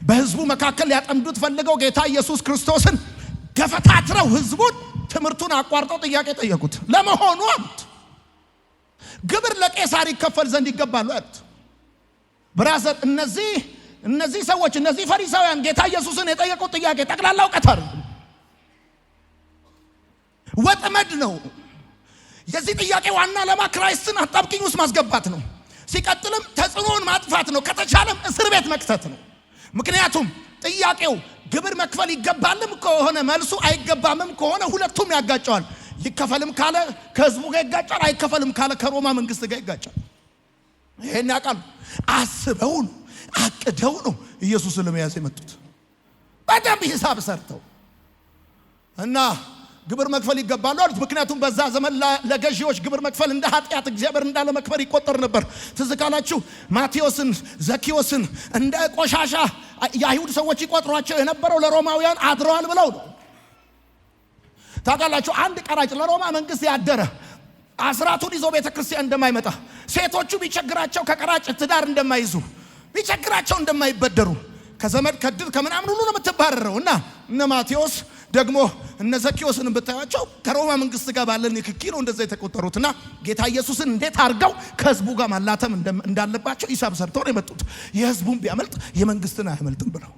በሕዝቡ መካከል ሊያጠምዱት ፈልገው ጌታ ኢየሱስ ክርስቶስን ገፈታትረው ሕዝቡን ትምህርቱን አቋርጠው ጥያቄ ጠየቁት። ለመሆኑ አሉት ግብር ለቄሳር ይከፈል ዘንድ ይገባሉ አሉት። ብራዘር እነዚህ ሰዎች እነዚህ ፈሪሳውያን ጌታ ኢየሱስን የጠየቁት ጥያቄ ጠቅላላ እውቀት አይደለም፣ ወጥመድ ነው። የዚህ ጥያቄ ዋና ዓላማ ክራይስትን አጣብቂኝ ውስጥ ማስገባት ነው። ሲቀጥልም ተጽዕኖን ማጥፋት ነው። ከተቻለም እስር ቤት መክተት ነው። ምክንያቱም ጥያቄው ግብር መክፈል ይገባልም ከሆነ መልሱ አይገባምም ከሆነ ሁለቱም ያጋጫዋል። ይከፈልም ካለ ከሕዝቡ ጋር ይጋጫል፣ አይከፈልም ካለ ከሮማ መንግስት ጋር ይጋጫል። ይሄን ያውቃሉ። አስበው ነው አቅደው ነው ኢየሱስን ለመያዝ የመጡት በደንብ ሂሳብ ሰርተው እና ግብር መክፈል ይገባሉ አሉት። ምክንያቱም በዛ ዘመን ለገዢዎች ግብር መክፈል እንደ ኃጢአት እግዚአብሔር እንዳለ መክበር ይቆጠር ነበር። ትዝ ካላችሁ ማቴዎስን ዘኪዮስን እንደ ቆሻሻ የአይሁድ ሰዎች ይቆጥሯቸው የነበረው ለሮማውያን አድረዋል ብለው ነው። ታውቃላችሁ አንድ ቀራጭ ለሮማ መንግስት ያደረ አስራቱን ይዞ ቤተክርስቲያን እንደማይመጣ፣ ሴቶቹ ቢቸግራቸው ከቀራጭ ትዳር እንደማይዙ፣ ቢቸግራቸው እንደማይበደሩ፣ ከዘመድ ከድር ከምናምን ሁሉ ነው የምትባረረው። እና እነ ማቴዎስ ደግሞ እነ ዘኪዮስን ብታያቸው ከሮማ መንግስት ጋር ባለ ንክኪ ነው እንደዛ የተቆጠሩትና ጌታ ኢየሱስን እንዴት አድርገው ከህዝቡ ጋር ማላተም እንዳለባቸው ሂሳብ ሰርተው ነው የመጡት። የህዝቡን ቢያመልጥ የመንግስትን አያመልጥም ብለው።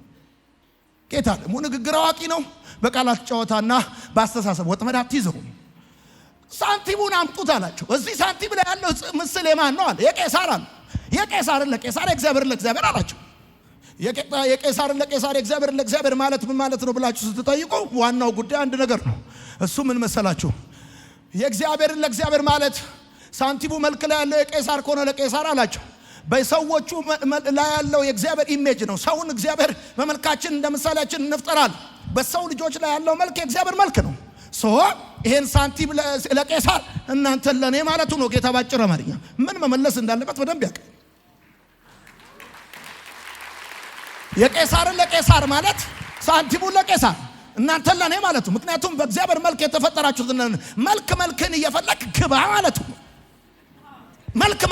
ጌታ ደግሞ ንግግር አዋቂ ነው። በቃላት ጨዋታና በአስተሳሰብ ወጥመድ አትይዘው። ሳንቲሙን አምጡት አላቸው። እዚህ ሳንቲም ላይ ያለው ምስል የማን ነው አለ። የቄሳር አለ። የቄሳርን ለቄሳር የእግዚአብሔርን ለእግዚአብሔር አላቸው። የቄሳርን ለቄሳር የእግዚአብሔርን ለእግዚአብሔር ማለት ምን ማለት ነው ብላችሁ ስትጠይቁ ዋናው ጉዳይ አንድ ነገር ነው። እሱ ምን መሰላችሁ? የእግዚአብሔርን ለእግዚአብሔር ማለት ሳንቲሙ መልክ ላይ ያለው የቄሳር ከሆነ ለቄሳር አላቸው። በሰዎቹ ላይ ያለው የእግዚአብሔር ኢሜጅ ነው። ሰውን እግዚአብሔር በመልካችን እንደ ምሳሌያችን እንፍጠራል። በሰው ልጆች ላይ ያለው መልክ የእግዚአብሔር መልክ ነው። ይሄን ሳንቲም ለቄሳር እናንተን ለኔ ማለቱ ነው። ጌታ ባጭር አማርኛ ምን መመለስ እንዳለበት በደንብ ያውቃል። የቄሳርን ለቄሳር ማለት ሳንቲሙን ለቄሳር፣ እናንተ ለኔ ማለት ነው። ምክንያቱም በእግዚአብሔር መልክ የተፈጠራችሁት መልክን እየፈለክ ግባ ማለት ነው።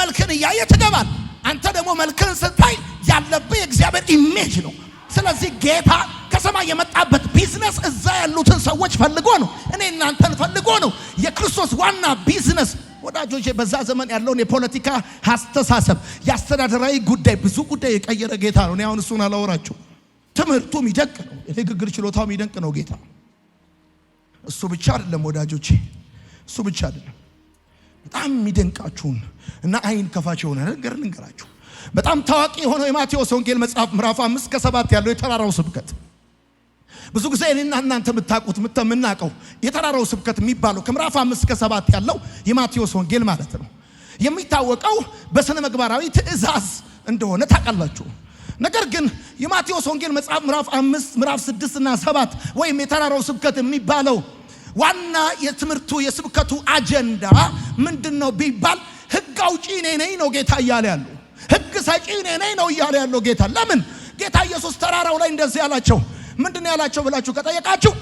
መልክን እያየ ትገባል። አንተ ደግሞ መልክን ስታይ ያለብህ የእግዚአብሔር ኢሜጅ ነው። ስለዚህ ጌታ ከሰማይ የመጣበት ቢዝነስ እዛ ያሉትን ሰዎች ፈልጎ ነው። እኔ እናንተን ፈልጎ ነው። የክርስቶስ ዋና ቢዝነስ ወዳጆቼ በዛ ዘመን ያለውን የፖለቲካ አስተሳሰብ፣ የአስተዳደራዊ ጉዳይ፣ ብዙ ጉዳይ የቀየረ ጌታ ነው። እኔ አሁን እሱን አላወራችሁ። ትምህርቱ የሚደንቅ ነው። የንግግር ችሎታው የሚደንቅ ነው። ጌታ እሱ ብቻ አይደለም ወዳጆቼ፣ እሱ ብቻ አይደለም። በጣም የሚደንቃችሁን እና አይን ከፋች የሆነ ነገር ልንገራችሁ። በጣም ታዋቂ የሆነው የማቴዎስ ወንጌል መጽሐፍ ምዕራፍ 5-7 ያለው የተራራው ስብከት ብዙ ጊዜ እኔና እናንተ የምናውቀው የተራራው ስብከት የሚባለው ከምዕራፍ 5-7 ያለው የማቴዎስ ወንጌል ማለት ነው። የሚታወቀው በስነ ምግባራዊ ትእዛዝ እንደሆነ ታውቃላችሁ። ነገር ግን የማቴዎስ ወንጌል መጽሐፍ ምዕራፍ 5 ምዕራፍ 6 እና 7 ወይም የተራራው ስብከት የሚባለው ዋና የትምህርቱ የስብከቱ አጀንዳ ምንድነው ቢባል ሕግ አውጪ እኔ ነኝ ነው ጌታ እያለ ያለው። ሕግ ሰጪ እኔ ነኝ ነው እያለ ያለው ጌታ። ለምን ጌታ ኢየሱስ ተራራው ላይ እንደዚህ ያላቸው ምንድነው ያላቸው ብላችሁ ከጠየቃችሁ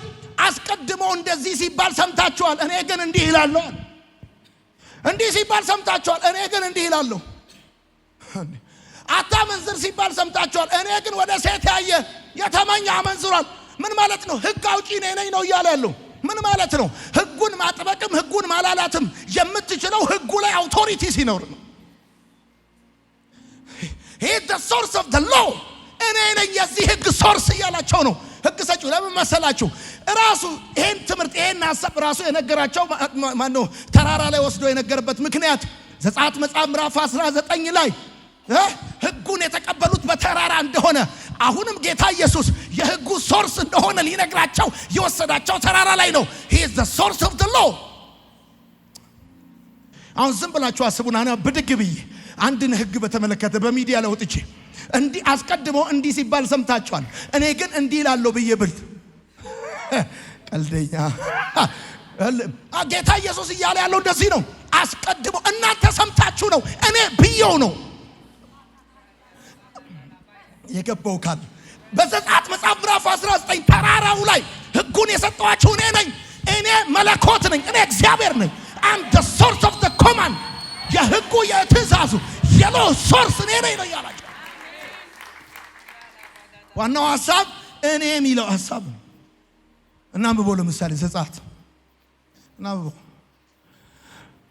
አስቀድሞ እንደዚህ ሲባል ሰምታችኋል፣ እኔ ግን እንዲህ እላለሁ። እንዲህ ሲባል ሰምታችኋል፣ እኔ ግን እንዲህ እላለሁ። አታመንዝር ሲባል ሰምታችኋል፣ እኔ ግን ወደ ሴት ያየ የተመኘ አመንዝሯል። ምን ማለት ነው? ሕግ አውጪ እኔ ነኝ ነው እያለ ያለው። ምን ማለት ነው? ሕጉን ማጥበቅም ሕጉን ማላላትም የምትችለው ሕጉ ላይ አውቶሪቲ ሲኖር ነው። he is the source of the law። እኔ ነኝ የዚህ ሕግ ሶርስ እያላቸው ነው። ሕግ ሰጪው ለምን መሰላችሁ? ራሱ ይሄን ትምህርት ይሄን ሐሳብ ራሱ የነገራቸው ማነው? ተራራ ላይ ወስዶ የነገረበት ምክንያት ዘጸአት መጽሐፍ ምዕራፍ 19 ላይ ሕጉን የተቀበሉት በተራራ እንደሆነ አሁንም ጌታ ኢየሱስ የሕጉ ሶርስ እንደሆነ ሊነግራቸው የወሰዳቸው ተራራ ላይ ነው። he is the source of the law። አሁን ዝም ብላችሁ አስቡና ብድግ ብዬ አንድን ሕግ በተመለከተ በሚዲያ ላይ ወጥቼ እንዲህ አስቀድሞ እንዲህ ሲባል ሰምታችኋል፣ እኔ ግን እንዲህ እላለሁ ብዬ ብል ቀልደኛ። ጌታ ኢየሱስ እያለ ያለው እንደዚህ ነው። አስቀድሞ እናንተ ሰምታችሁ ነው፣ እኔ ብየው ነው የገባው ካል በዘጸአት መጽሐፍ ምዕራፍ 19 ተራራው ላይ ሕጉን የሰጠኋችሁ እኔ ነኝ። እኔ መለኮት ነኝ። እኔ እግዚአብሔር ነኝ። I'm the source of the command። የሕጉ የትእዛዙ የሎ ሶርስ እኔ ነኝ ነው ያላችሁ። ዋናው ሐሳብ እኔ የሚለው ሐሳብ እና አንብቦ ለምሳሌ ዘጸአት እና አንብቦ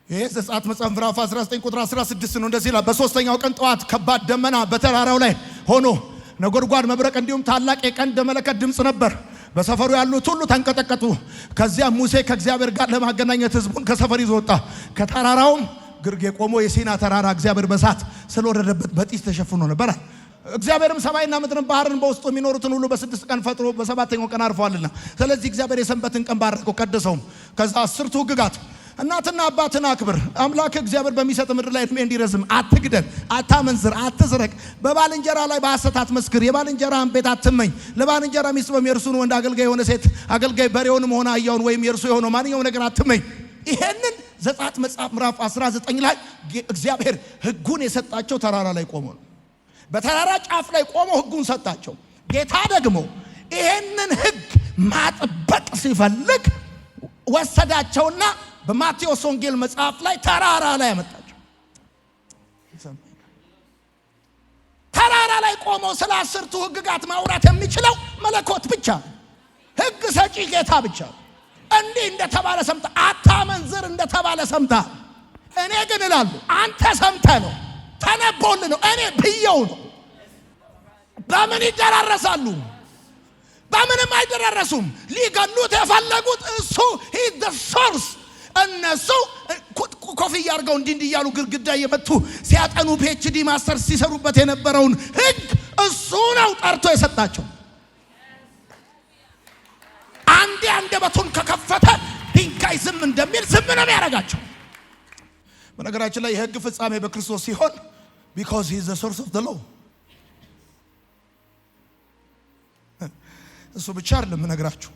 ይሄ ዘጸአት መጽሐፍ ምዕራፍ 19 ቁጥር 16 ነው። እንደዚህ ይላል፣ በሶስተኛው ቀን ጠዋት ከባድ ደመና በተራራው ላይ ሆኖ ነጎድጓድ፣ መብረቅ እንዲሁም ታላቅ የቀንደ መለከት ድምፅ ነበር። በሰፈሩ ያሉት ሁሉ ተንቀጠቀጡ። ከዚያም ሙሴ ከእግዚአብሔር ጋር ለማገናኘት ሕዝቡን ከሰፈር ይዞ ወጣ። ከተራራውም ግርጌ ቆሞ የሲና ተራራ እግዚአብሔር በእሳት ስለወረደበት በጢስ ተሸፍኖ ነበር። እግዚአብሔርም ሰማይና ምድርን ባህርን በውስጡ የሚኖሩትን ሁሉ በ6 ቀን ፈጥሮ በሰባተኛው ቀን አርፏልና፣ ስለዚህ እግዚአብሔር የሰንበትን ቀን ባረከው ቀደሰውም። ከዛ 10ቱ ሕግጋት እናትና አባትን አክብር፣ አምላክ እግዚአብሔር በሚሰጥ ምድር ላይ እድሜ እንዲረዝም፣ አትግደል፣ አታመንዝር፣ አትስረቅ፣ በባልንጀራ ላይ በሐሰት አትመስክር፣ የባልንጀራህን ቤት አትመኝ፣ ለባልንጀራ ሚስት የእርሱን ወንድ አገልጋይ የሆነ ሴት አገልጋይ በሬውንም ሆነ አህያውን ወይም የእርሱ የሆነው ማንኛውም ነገር አትመኝ። ይሄንን ዘጸአት መጽሐፍ ምዕራፍ 19 ላይ እግዚአብሔር ሕጉን የሰጣቸው ተራራ ላይ ቆሞ ነው። በተራራ ጫፍ ላይ ቆሞ ሕጉን ሰጣቸው። ጌታ ደግሞ ይሄንን ሕግ ማጥበቅ ሲፈልግ ወሰዳቸውና በማቴዎስ ወንጌል መጽሐፍ ላይ ተራራ ላይ አመጣቸው። ተራራ ላይ ቆሞ ስለ 10ቱ ሕግጋት ማውራት የሚችለው መለኮት ብቻ፣ ሕግ ሰጪ ጌታ ብቻ። እንዲህ እንደተባለ ሰምታ፣ አታመንዝር እንደተባለ ሰምታ፣ እኔ ግን እላለሁ። አንተ ሰምተህ ነው፣ ተነቦልህ ነው፣ እኔ ብየው ነው። በምን ይደራረሳሉ? በምንም አይደራረሱም። ሊገሉት የፈለጉት እሱ is the source። እነሱ ኮፍያ አድርገው እንዲህ እያሉ ግድግዳ እየመቱ ሲያጠኑ PhD ማስተር ሲሰሩበት የነበረውን ሕግ እሱ ነው ጠርቶ የሰጣቸው። አንዴ አንደበቱን ከከፈተ ድንጋይ ዝም እንደሚል ዝም ነው የሚያደርጋቸው። በነገራችን ላይ የሕግ ፍጻሜ በክርስቶስ ሲሆን because he is the source of the law። እሱ ብቻ አይደለም ነግራችሁ።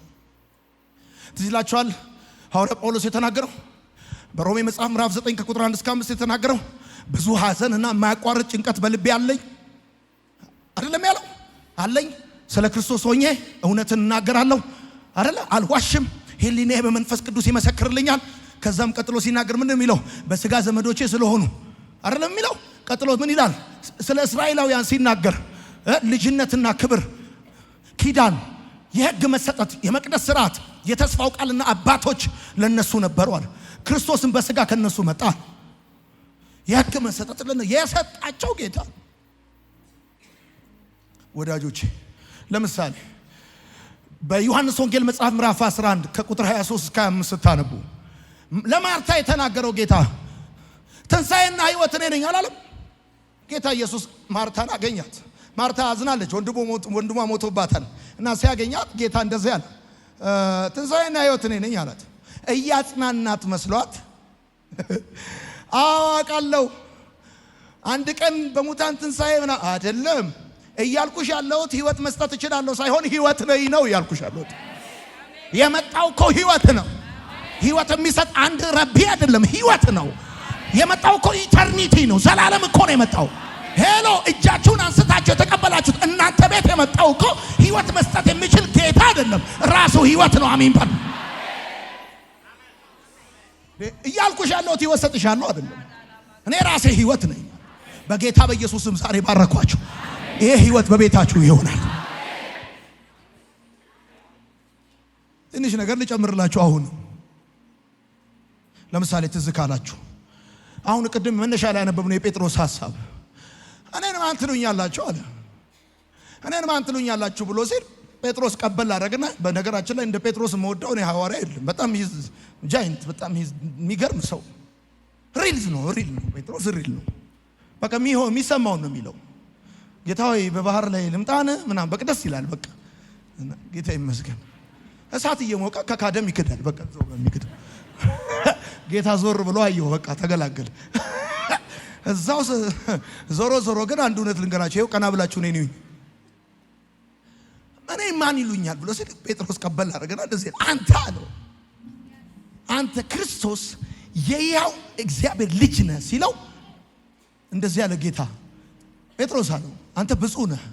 ትዝ ይላችኋል ሐዋርያ ጳውሎስ የተናገረው በሮሜ መጽሐፍ ምዕራፍ 9 ከቁጥር 1 እስከ 5 የተናገረው ብዙ ሐዘን እና የማያቋርጥ ጭንቀት በልቤ አለኝ አይደለም ያለው? አለኝ ስለ ክርስቶስ ሆኜ እውነትን እናገራለሁ፣ አይደለ? አልዋሽም፣ ሕሊናዬ በመንፈስ ቅዱስ ይመሰክርልኛል። ከዛም ቀጥሎ ሲናገር ምንድነው የሚለው? በስጋ ዘመዶቼ ስለሆኑ አይደለም የሚለው። ቀጥሎ ምን ይላል? ስለ እስራኤላውያን ሲናገር ልጅነትና ክብር፣ ኪዳን፣ የሕግ መሰጠት፣ የመቅደስ ስርዓት፣ የተስፋው ቃልና አባቶች ለነሱ ነበሩ አለ። ክርስቶስን በስጋ ከነሱ መጣ። የሕግ መሰጠት የሰጣቸው ጌታ። ወዳጆቼ ለምሳሌ በዮሐንስ ወንጌል መጽሐፍ ምዕራፍ 11 ከቁጥር 23 እስከ 25 ስታነቡ ለማርታ የተናገረው ጌታ ትንሣኤና ሕይወት እኔ ነኝ አላለም? ጌታ ኢየሱስ ማርታን አገኛት። ማርታ አዝናለች፣ ወንድሟ ሞቶባታል። እና ሲያገኛት ጌታ እንደዚህ አለ፣ ትንሣኤና ሕይወት እኔ ነኝ አላት። እያጽናናት መስሏት አውቃለሁ አንድ ቀን በሙታን ትንሣኤ ምና አይደለም እያልኩሽ ያለሁት ሕይወት መስጠት እችላለሁ ሳይሆን ሕይወት ነኝ ነው እያልኩሽ ያለሁት። የመጣው እኮ ሕይወት ነው። ሕይወት የሚሰጥ አንድ ረቢ አይደለም፣ ሕይወት ነው የመጣው እኮ። ኢተርኒቲ ነው፣ ዘላለም እኮ ነው የመጣው። ሄሎ እጃችሁን አንስታችሁ የተቀበላችሁት እናንተ ቤት የመጣው እኮ ሕይወት መስጠት የሚችል ጌታ አይደለም፣ ራሱ ሕይወት ነው። አሜን በል። እያልኩሽ ያለሁት ሕይወት ሰጥሻለሁ አይደለም፣ እኔ ራሴ ሕይወት ነኝ። በጌታ በኢየሱስም ዛሬ ባረኳችሁ። ይሄ ሕይወት በቤታችሁ ይሆናል። ትንሽ ነገር ልጨምርላችሁ። አሁን ለምሳሌ ትዝ ካላችሁ አሁን ቅድም መነሻ ላይ ያነበብነው የጴጥሮስ ሐሳብ እኔን ማን ትሉኛላችሁ አለ። እኔን ማን ትሉኛላችሁ ብሎ ሲል ጴጥሮስ ቀበል አደረገና፣ በነገራችን ላይ እንደ ጴጥሮስ መወደው እኔ ሐዋርያ አይደለም። በጣም ጃይንት፣ በጣም የሚገርም ሰው፣ ሪል ነው ጴጥሮስ፣ ሪል ነው። በቃ የሚሰማውን ነው የሚለው። ጌታ ሆይ በባህር ላይ ልምጣን ምናምን በቃ ደስ ይላል። በቃ ጌታ ይመስገን። እሳት እየሞቀ ከካደም ይክዳል። በቃ ዞር የሚክድ ጌታ ዞር ብሎ አየው። በቃ ተገላገለ። እዛው ዞሮ ግን አንድ እውነት ልንገራችሁ። ይኸው ቀና ብላችሁ ነኝ እኔ ማን ይሉኛል ብሎ ሲል ጴጥሮስ ቀበል አደረገና እንደዚህ አንተ አለው፣ አንተ ክርስቶስ የሕያው እግዚአብሔር ልጅ ነህ ሲለው እንደዚህ ያለ ጌታ ጴጥሮስ አለው፣ አንተ ብፁዕ ነህ።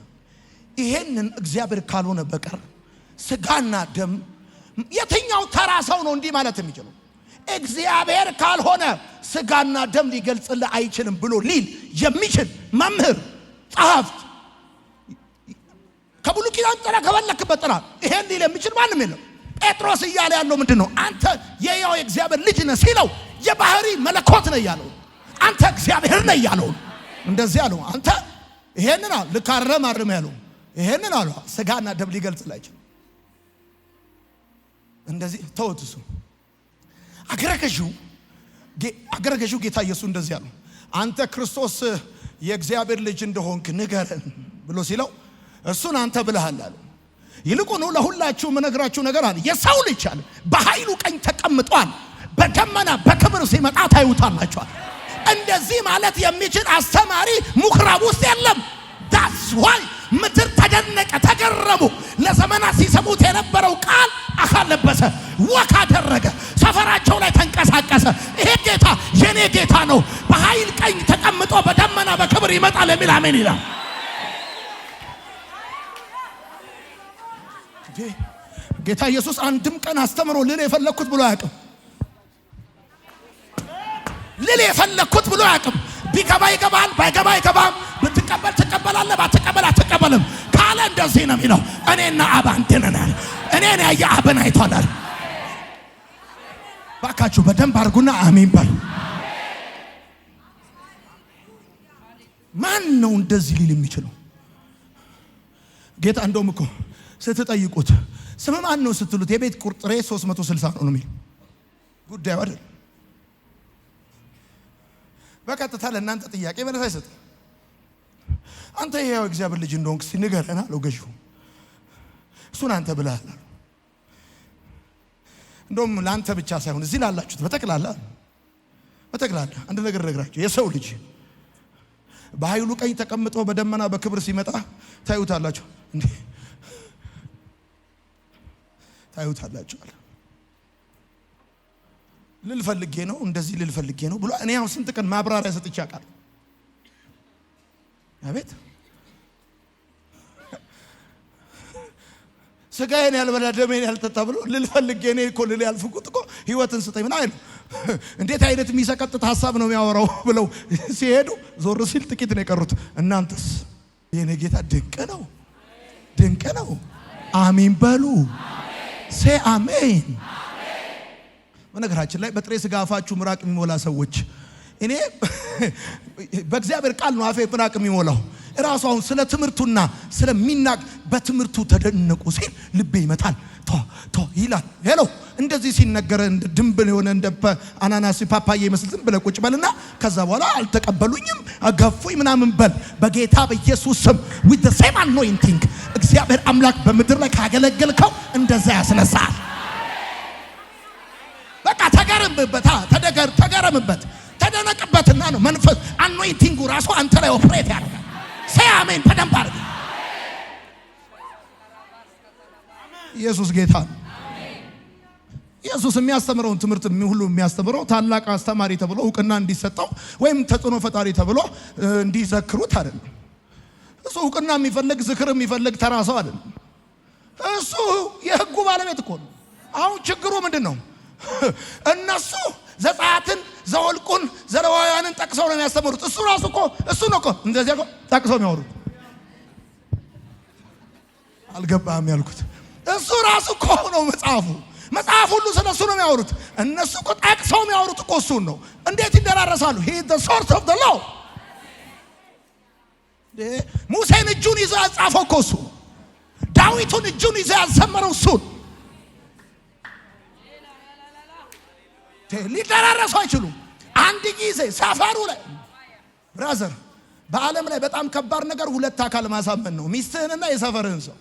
ይሄንን እግዚአብሔር ካልሆነ በቀር ስጋና ደም የትኛው ተራ ሰው ነው እንዲህ ማለት የሚችለው? እግዚአብሔር ካልሆነ ስጋና ደም ሊገልጽልህ አይችልም ብሎ ሊል የሚችል መምህር፣ ጸሐፍት ከብሉይ ኪዳን ጥራ ከበለክበት ጥራ ይሄን ሊል የሚችል ማንም የለም። ጴጥሮስ እያለ ያለው ምንድን ነው? አንተ የሕያው የእግዚአብሔር ልጅ ነህ ሲለው የባህሪ መለኮት ነህ እያለው፣ አንተ እግዚአብሔር ነህ እያለው እንደዚህ አለው። አንተ ይሄንን አለ ልካረም አርም ያለው ይሄንን አለ ስጋና ደም ሊገልጽልህ አይችልም። እንደዚህ ተውት። እሱ አገረገዡ ጌታ ኢየሱስ እንደዚህ አለው፣ አንተ ክርስቶስ የእግዚአብሔር ልጅ እንደሆንክ ንገረን ብሎ ሲለው እሱን አንተ ብለሃል አለ። ይልቁኑ ለሁላችሁ የምነግራችሁ ነገር አለ። የሰው ልጅ አለ በኃይሉ ቀኝ ተቀምጧል፣ በደመና በክብር ሲመጣ ታዩታላችኋል። እንደዚህ ማለት የሚችል አስተማሪ ምኩራብ ውስጥ የለም። ዳስ ዋይ ምድር ተደነቀ፣ ተገረሙ። ለዘመናት ሲሰሙት የነበረው ቃል አካል ለበሰ፣ ወክ አደረገ፣ ሰፈራቸው ላይ ተንቀሳቀሰ። ይሄ ጌታ የኔ ጌታ ነው፣ በኃይል ቀኝ ተቀምጦ በደመና በክብር ይመጣል የሚል አሜን ይላል። ጌታ ኢየሱስ አንድም ቀን አስተምሮ ልል የፈለኩት ብሎ አያውቅም። ልል የፈለኩት ብሎ አያውቅም። ቢገባ ይገባል፣ ባይገባ አይገባም። ብትቀበል ትቀበላለህ፣ ባትቀበል አትቀበልም ካለ እንደዚህ ነው የሚለው። እኔና አብ አንድ ነን። እኔን ያየ አብን አይቷል። ባካችሁ በደንብ አድርጉና አሜን በሉ። ማን ነው እንደዚህ ሊል የሚችለው? ጌታ እንደውም እኮ ስትጠይቁት ስም ማን ነው ስትሉት የቤት ቁጥሬ 360 ነው የሚል ጉዳዩ አይደል። በቀጥታ ለእናንተ ጥያቄ መልስ አይሰጥም። አንተ የሕያው እግዚአብሔር ልጅ እንደሆንክ እስቲ ንገረን አለው ገዢው። እሱን አንተ ብለሃል። እንደውም ለአንተ ብቻ ሳይሆን እዚህ ላላችሁት በጠቅላላ አንድ ነገር ነግራችሁ፣ የሰው ልጅ በኃይሉ ቀኝ ተቀምጦ በደመና በክብር ሲመጣ ታዩታላችሁ። እንዴ ታዩታላችሁ አለ። ልል ፈልጌ ነው እንደዚህ ልል ፈልጌ ነው ብሎ እኔ አሁን ስንት ቀን ማብራሪያ ሰጥቼ አውቃለሁ። አቤት ስጋዬን ያልበላ ደሜን ያልጠጣ ብሎ ልልፈልግ እኔ እኮ ልል ያልፍኩት እኮ ህይወትን ስጠኝ ምን አይሉ። እንዴት አይነት የሚሰቀጥጥ ሐሳብ ነው የሚያወራው ብለው ሲሄዱ ዞር ሲል ጥቂት ነው የቀሩት። እናንተስ የኔ ጌታ ድንቅ ነው፣ ድንቅ ነው። አሜን በሉ። ሴ አሜን። በነገራችን ላይ በጥሬ ስጋ አፋችሁ ምራቅ የሚሞላ ሰዎች እኔ በእግዚአብሔር ቃል ነው አፌ ምራቅ የሚሞላው። ራሱ አሁን ስለ ትምህርቱና ስለሚናቅ በትምህርቱ ተደነቁ ሲል ልቤ ይመታል። ቶ ይላል። ሄሎ እንደዚህ ሲነገር እንደ ድንብል የሆነ እንደ አናናስ ፓፓዬ መስል ዝም ብለህ ቁጭ በልና ከዛ በኋላ አልተቀበሉኝም አጋፉኝ ምናምን በል። በጌታ በኢየሱስ ስም with the same anointing እግዚአብሔር አምላክ በምድር ላይ ካገለገልከው እንደዛ ያስነሳል። በቃ ተገረምበት ተደነቅበትና ነው መንፈስ አኖይንቲንጉ ራሱ አንተ ላይ ኦፕሬት ያደርጋል። ሴ አሜን በደንብ አድርግ። ኢየሱስ ጌታ ነው። ኢየሱስ የሚያስተምረውን ትምህርት ሁሉ የሚያስተምረው ታላቅ አስተማሪ ተብሎ እውቅና እንዲሰጠው ወይም ተጽዕኖ ፈጣሪ ተብሎ እንዲዘክሩት አይደለም። እሱ እውቅና የሚፈልግ ዝክር የሚፈልግ ተራ ሰው አይደለም። እሱ የሕጉ ባለቤት እኮ ነው። አሁን ችግሩ ምንድነው? እነሱ ዘጸአትን ዘኍልቍን ዘሌዋውያንን ጠቅሰው ነው የሚያስተምሩት። እሱ ራሱ እኮ እሱ ነው እኮ እንደዚህ እኮ ጠቅሰው የሚያወሩት። አልገባህም ያልኩት እሱ ራሱ እኮ ነው መጽሐፍ ሁሉ ስለሱ ነው የሚያወሩት። እነሱ እኮ ጠቅሰው የሚያወሩት እኮ እሱን ነው። እንዴት ይደራረሳሉ? he is the source of the law። ሙሴን እጁን ይዞ ያጻፈው እኮ እሱ፣ ዳዊቱን እጁን ይዞ ያዘመረው እሱ። ሊደራረሱ አይችሉም። አንድ ጊዜ ሰፈሩ ላይ ብራዘር፣ በዓለም ላይ በጣም ከባድ ነገር ሁለት አካል ማሳመን ነው፣ ሚስትህንና የሰፈርህን ሰው።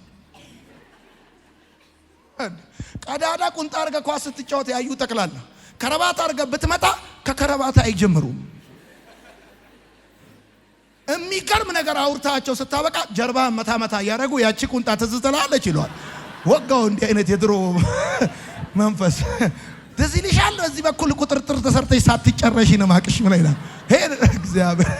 ቀዳዳ ቁንጣ አድርገህ ኳስ ስትጫወት ያዩ ጠቅላላ ከረባት አድርገህ ብትመጣ ከከረባት አይጀምሩም። የሚገርም ነገር አውርታቸው ስታበቃ ጀርባህን መታ እያደረጉ ያቺ ቁንጣ ትዝ ትላለች ይለዋል። ወጋው እንዲህ አይነት የድሮ መንፈስ እዚህ ልሻል። በዚህ በኩል ቁጥርጥር ተሰርተሽ ሳትጨረሽ ነው ማቅሽ ምን ይላል እግዚአብሔር።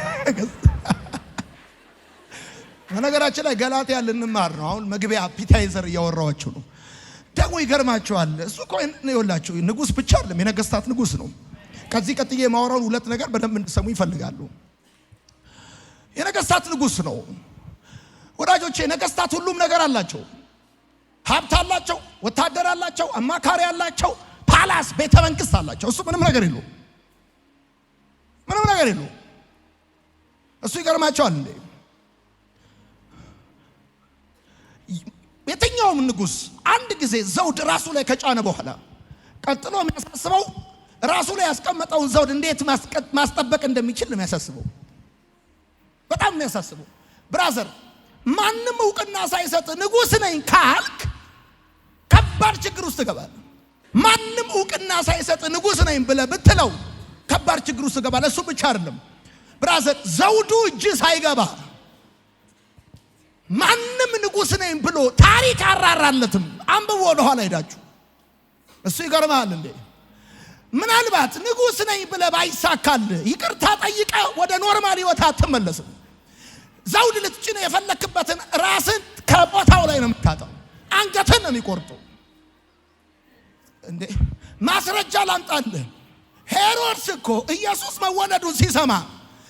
በነገራችን ላይ ገላትያ ልንማር ነው አሁን። መግቢያ አፒታይዘር እያወራኋችሁ ነው። ደግሞ ይገርማችኋል እሱ እኮ ይኸውላችሁ ንጉሥ ብቻ አይደለም፣ የነገስታት ንጉሥ ነው። ከዚህ ቀጥዬ የማወራውን ሁለት ነገር በደንብ እንድሰሙ ይፈልጋሉ። የነገስታት ንጉሥ ነው ወዳጆቼ። ነገስታት ሁሉም ነገር አላቸው። ሀብት አላቸው፣ ወታደር አላቸው፣ አማካሪ አላቸው፣ ፓላስ ቤተ መንግስት አላቸው። እሱ ምንም ነገር የለው፣ ምንም ነገር የለው። እሱ ይገርማቸዋል እንዴ የትኛውም ንጉሥ አንድ ጊዜ ዘውድ ራሱ ላይ ከጫነ በኋላ ቀጥሎ የሚያሳስበው ራሱ ላይ ያስቀመጠውን ዘውድ እንዴት ማስጠበቅ እንደሚችል ነው የሚያሳስበው። በጣም የሚያሳስበው ብራዘር፣ ማንም እውቅና ሳይሰጥ ንጉሥ ነኝ ካልክ ከባድ ችግር ውስጥ ትገባለህ። ማንም እውቅና ሳይሰጥ ንጉሥ ነኝ ብለህ ብትለው ከባድ ችግር ውስጥ ትገባለህ። እሱ ብቻ አይደለም ብራዘር፣ ዘውዱ እጅ ሳይገባ ማንም ንጉሥ ነኝ ብሎ ታሪክ አራራለትም። አንብቦ ወደ ኋላ ሄዳችሁ እሱ ይገርማል እንዴ። ምናልባት ንጉሥ ነኝ ብለህ ባይሳካል ይቅርታ ጠይቀ ወደ ኖርማል ህይወት አትመለስም። ዘውድ ልትጭን የፈለክበትን ራስን ከቦታው ላይ ነው የምታጣው። አንገትን ነው የሚቆርጠው እንዴ። ማስረጃ ላምጣልህ። ሄሮድስ እኮ ኢየሱስ መወለዱን ሲሰማ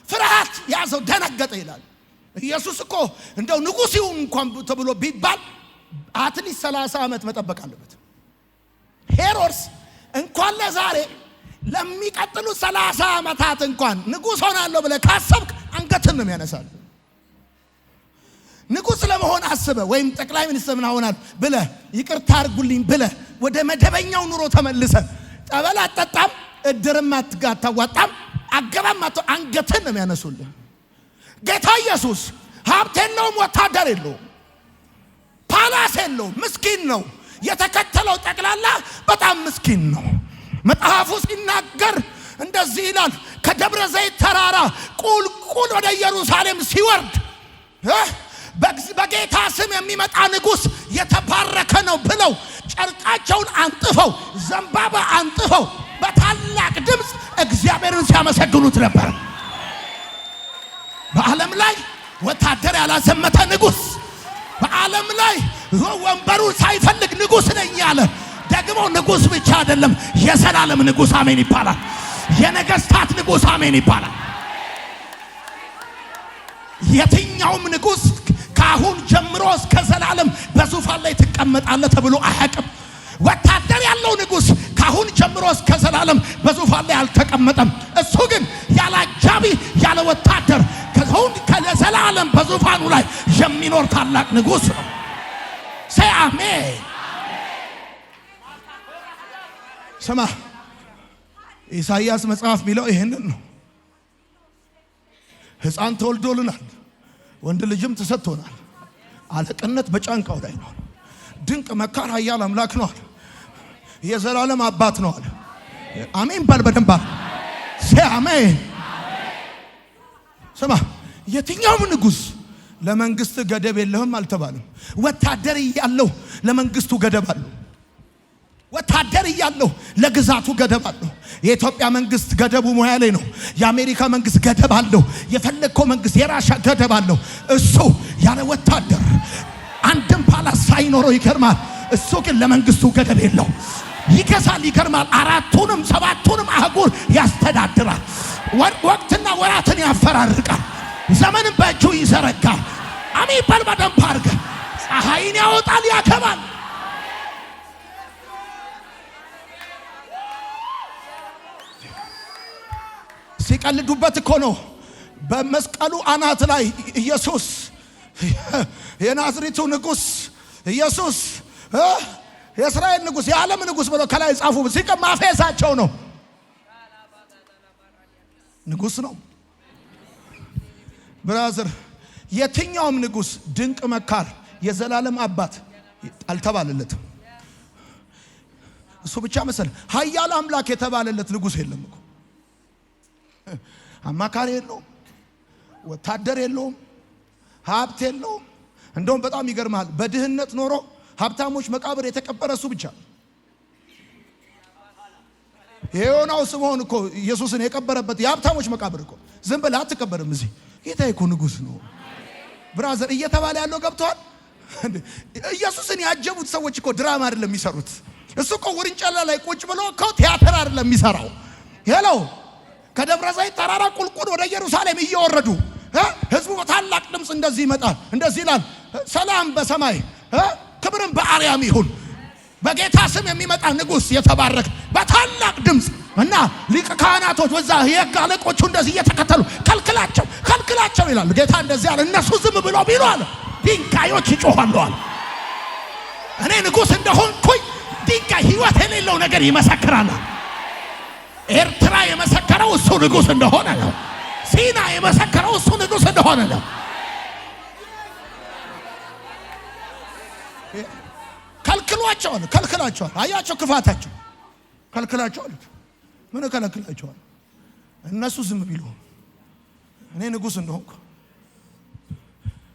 ፍርሃት ያዘው፣ ደነገጠ ይላል። ኢየሱስ እኮ እንደው ንጉሥ ይሁን እንኳን ተብሎ ቢባል አትሊስት 30 ዓመት መጠበቅ አለበት። ሄሮድስ እንኳን ለዛሬ ለሚቀጥሉ 30 ዓመታት እንኳን ንጉሥ ሆናለሁ ብለህ ካሰብክ አንገትን ነው የሚያነሳል። ንጉሥ ለመሆን አስበህ ወይም ጠቅላይ ሚኒስትር ምን ሆናለሁ ብለህ ይቅርታ አድርጉልኝ ብለህ ወደ መደበኛው ኑሮ ተመልሰህ ጠበል አትጠጣም፣ እድርም አታዋጣም፣ አገባም አንገትን ነው የሚያነሱልህ። ጌታ ኢየሱስ ሀብት የለውም፣ ወታደር የለውም፣ ፓላስ የለውም፣ ምስኪን ነው። የተከተለው ጠቅላላ በጣም ምስኪን ነው። መጽሐፉ ሲናገር እንደዚህ ይላል፣ ከደብረ ዘይት ተራራ ቁልቁል ወደ ኢየሩሳሌም ሲወርድ በጌታ ስም የሚመጣ ንጉሥ የተባረከ ነው ብለው ጨርቃቸውን አንጥፈው ዘንባባ አንጥፈው በታላቅ ድምፅ እግዚአብሔርን ሲያመሰግኑት ነበር። በዓለም ላይ ወታደር ያላዘመተ ንጉሥ፣ በዓለም ላይ ወንበሩን ሳይፈልግ ንጉሥ ነኝ ያለ ደግሞ ንጉሥ ብቻ አይደለም፣ የዘላለም ንጉሥ አሜን ይባላል። የነገስታት ንጉሥ አሜን ይባላል። የትኛውም ንጉሥ ካሁን ጀምሮ እስከ ዘላለም በዙፋን ላይ ትቀመጣለህ ተብሎ አያውቅም። ወታደር ያለው ንጉሥ ካሁን ጀምሮ እስከ ዘላለም በዙፋን ላይ አልተቀመጠም። እሱ ግን ያለ አጃቢ ያለ ወታደር ከሁን ከዘላለም በዙፋኑ ላይ የሚኖር ታላቅ ንጉሥ ነው። ሰይ አሜን። ስማ ኢሳይያስ መጽሐፍ የሚለው ይሄንን ነው። ሕፃን ተወልዶልናል፣ ወንድ ልጅም ተሰጥቶናል፣ አለቅነት በጫንቃው ላይ ነው። ድንቅ መካር ኃያል አምላክ ነው፣ የዘላለም አባት ነው አለ። አሜን ባል በደንብ ሰይ አሜን። ስማ የትኛውም ንጉሥ ለመንግስት ገደብ የለህም አልተባለም። ወታደር እያለው ለመንግስቱ ገደብ አለው። ወታደር እያለው ለግዛቱ ገደብ አለው። የኢትዮጵያ መንግስት ገደቡ ሙያ ላይ ነው። የአሜሪካ መንግስት ገደብ አለው። የፈለከው መንግስት የራሻ ገደብ አለው። እሱ ያለ ወታደር አንድም ፓላስ ሳይኖረው ይገርማል። እሱ ግን ለመንግስቱ ገደብ የለው። ይገዛል፣ ይገርማል። 4ቱንም 7ቱንም አህጉር ያስተዳድራል። ወቅትና ወራትን ያፈራርቃል። ዘመንን በእጁ ይዘረጋል። አሜን በል በደንብ አድርገህ። ፀሐይን ያወጣል፣ ያከባል። ሲቀልዱበት እኮ ነው። በመስቀሉ አናት ላይ ኢየሱስ የናዝሬቱ ንጉሥ ኢየሱስ የእስራኤል ንጉሥ የዓለም ንጉሥ ብሎ ከላይ ጻፉ። ሲቀማ ማፌዛቸው ነው። ንጉሥ ነው ብራዘር። የትኛውም ንጉሥ ድንቅ መካር የዘላለም አባት አልተባለለትም። እሱ ብቻ መሰለ ኃያል አምላክ የተባለለት ንጉሥ የለም እኮ። አማካሪ የለውም፣ ወታደር የለውም፣ ሀብት የለውም። እንደውም በጣም ይገርማል። በድህነት ኖሮ ሀብታሞች መቃብር የተቀበረ እሱ ብቻ። የዮናው ስምዖን እኮ ኢየሱስን የቀበረበት የሀብታሞች መቃብር እኮ። ዝም ብለህ አትቀበርም እዚህ። ጌታ እኮ ንጉሥ ነው ብራዘር። እየተባለ ያለው ገብቷል። ኢየሱስን ያጀቡት ሰዎች እኮ ድራማ አይደለም የሚሰሩት። እሱ እኮ ውርንጫላ ላይ ቁጭ ብሎ እኮ ቲያትር አይደለም የሚሰራው። ሄሎ ከደብረ ዘይት ተራራ ቁልቁል ወደ ኢየሩሳሌም እየወረዱ ህዝቡ በታላቅ ድምፅ እንደዚህ ይመጣል፣ እንደዚህ ይላል፣ ሰላም በሰማይ ክብርም በአርያም ይሁን። በጌታ ስም የሚመጣ ንጉሥ የተባረከ በታላቅ ድምፅ እና ሊቀ ካህናቶች ወዛ የሕግ አለቆቹ እንደዚህ እየተከተሉ ከልክላቸው ከልክላቸው ይላል ጌታ። እንደዚህ አለ። እነሱ ዝም ብሎ ቢሉ አለ ድንጋዮች ይጮኻሉ አለ። እኔ ንጉሥ እንደሆንኩኝ ድንጋይ ህይወት የሌለው ነገር ይመሰክራል። ኤርትራ የመሰከረው እሱ ንጉሥ እንደሆነ ነው። ሲና የመሰከረው እሱ ንጉሥ እንደሆነ ነው። ከልክሏቸዋል፣ ከልክላቸዋል። አያቸው ክፋታቸው። ከልክላቸዋል። ምን ከልክላቸዋል? እነሱ ዝም ቢሉ እኔ ንጉሥ እንደሆንኩ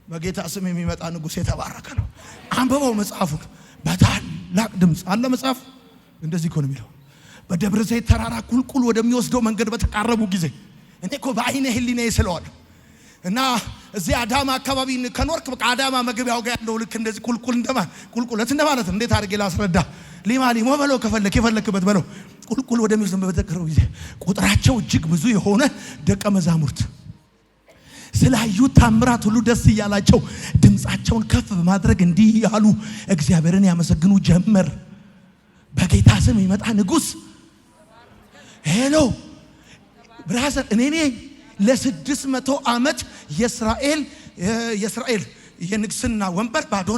በጌታ ስም የሚመጣ ንጉሥ የተባረከ ነው። አንብበው መጽሐፉን በታላቅ ድምፅ አለ። መጽሐፍ እንደዚህ እኮ ነው የሚለው። በደብረ ዘይት ተራራ ቁልቁል ወደሚወስደው መንገድ በተቃረቡ ጊዜ እኔ እኮ በአይነ ህሊናዬ ስለዋል እና እዚህ አዳማ አካባቢ ከኖርክ በቃ አዳማ መግቢያው ጋር ያለው ልክ እንደዚህ ቁልቁል ቁልቁለት እንደማለት እንዴት አድርጌ ላስረዳ? ሊማ በለው ከፈለክ የፈለክበት በለው። ቁልቁል ወደሚወስደው በተቃረቡ ጊዜ ቁጥራቸው እጅግ ብዙ የሆነ ደቀ መዛሙርት ስላዩት ታምራት ሁሉ ደስ እያላቸው ድምፃቸውን ከፍ በማድረግ እንዲህ ያሉ እግዚአብሔርን ያመሰግኑ ጀመር። በጌታ ስም ይመጣ ንጉሥ። ሄሎ ብራዘር፣ እኔ ለ600 ዓመት የእስራኤል የንግስና ወንበር ባዶ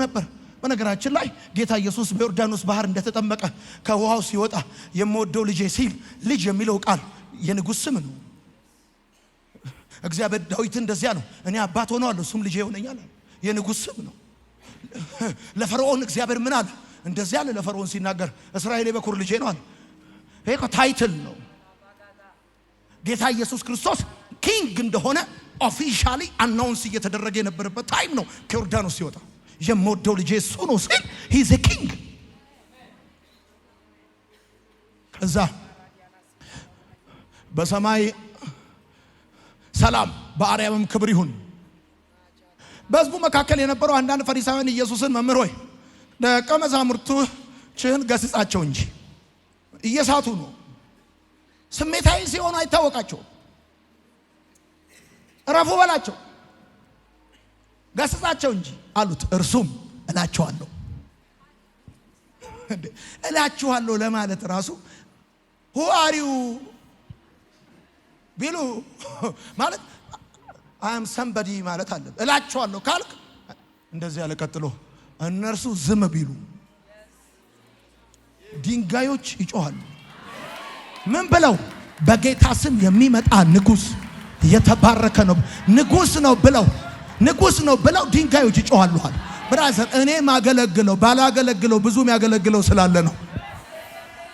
ነበር። በነገራችን ላይ ጌታ ኢየሱስ በዮርዳኖስ ባህር እንደተጠመቀ ከውሃው ሲወጣ የምወደው ልጄ ሲል ልጅ የሚለው ቃል የንጉሥ ስም ነው። እግዚአብሔር ዳዊት እንደዚያ ነው፣ እኔ አባት ሆነዋለሁ እሱም ልጄ ይሆነኛል። የንጉሥ ስም ነው። ለፈርዖን እግዚአብሔር ምን አለ? እንደዚያ አለ ለፈርዖን ሲናገር እስራኤል የበኩር ልጄ ነው አለ። ይሄ እኮ ታይትል ነው። ጌታ ኢየሱስ ክርስቶስ ኪንግ እንደሆነ ኦፊሻሊ አናውንስ እየተደረገ የነበረበት ታይም ነው። ከዮርዳኖስ ሲወጣ የምወደው ልጄ እሱ ነው ሲል ሂዝ ኤ ኪንግ። ከዛ በሰማይ ሰላም በአርያምም ክብር ይሁን፣ በሕዝቡ መካከል የነበሩ አንዳንድ ፈሪሳውያን ኢየሱስን መምህር ሆይ ደቀ መዛሙርትህን ገስጻቸው እንጂ እየሳቱ ነው። ስሜታዊ ሲሆኑ አይታወቃቸውም። እረፉ በላቸው፣ ገስጻቸው እንጂ አሉት። እርሱም እላችኋለሁ ለማለት ራሱ who are you ቢሉ ማለት I am somebody ማለት አለ። እላችኋለሁ ካልክ እንደዚህ ያለ ቀጥሎ እነርሱ ዝም ቢሉ ድንጋዮች ይጮሃሉ። ምን ብለው? በጌታ ስም የሚመጣ ንጉስ የተባረከ ነው፣ ንጉስ ነው ብለው ድንጋዮች ይጮሃሉ። ብራዘር እኔ ማገለግለው ባላገለግለው ብዙ የሚያገለግለው ስላለ ነው።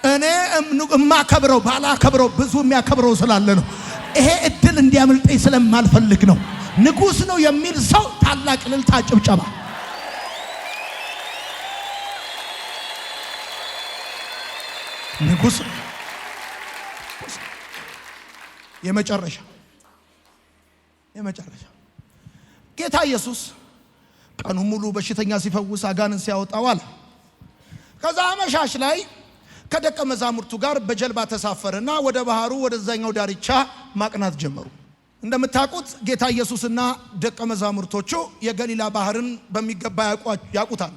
እኔ ማከብረው ባላከብረው ብዙ የሚያከብረው ስላለ ነው። ይሄ እድል እንዲያመልጠኝ ስለማልፈልግ ነው። ንጉስ ነው የሚል ሰው ታላቅ እልልታ ጭብጨባ። ንጉስ የመጨረሻ ጌታ ኢየሱስ ቀኑ ሙሉ በሽተኛ ሲፈውስ አጋንንት ሲያወጣ ዋለ። ከዛ አመሻሽ ላይ ከደቀ መዛሙርቱ ጋር በጀልባ ተሳፈረና ወደ ባህሩ ወደዛኛው ዳርቻ ማቅናት ጀመሩ። እንደምታውቁት ጌታ ኢየሱስና ደቀ መዛሙርቶቹ የገሊላ ባህርን በሚገባ ያውቁታል።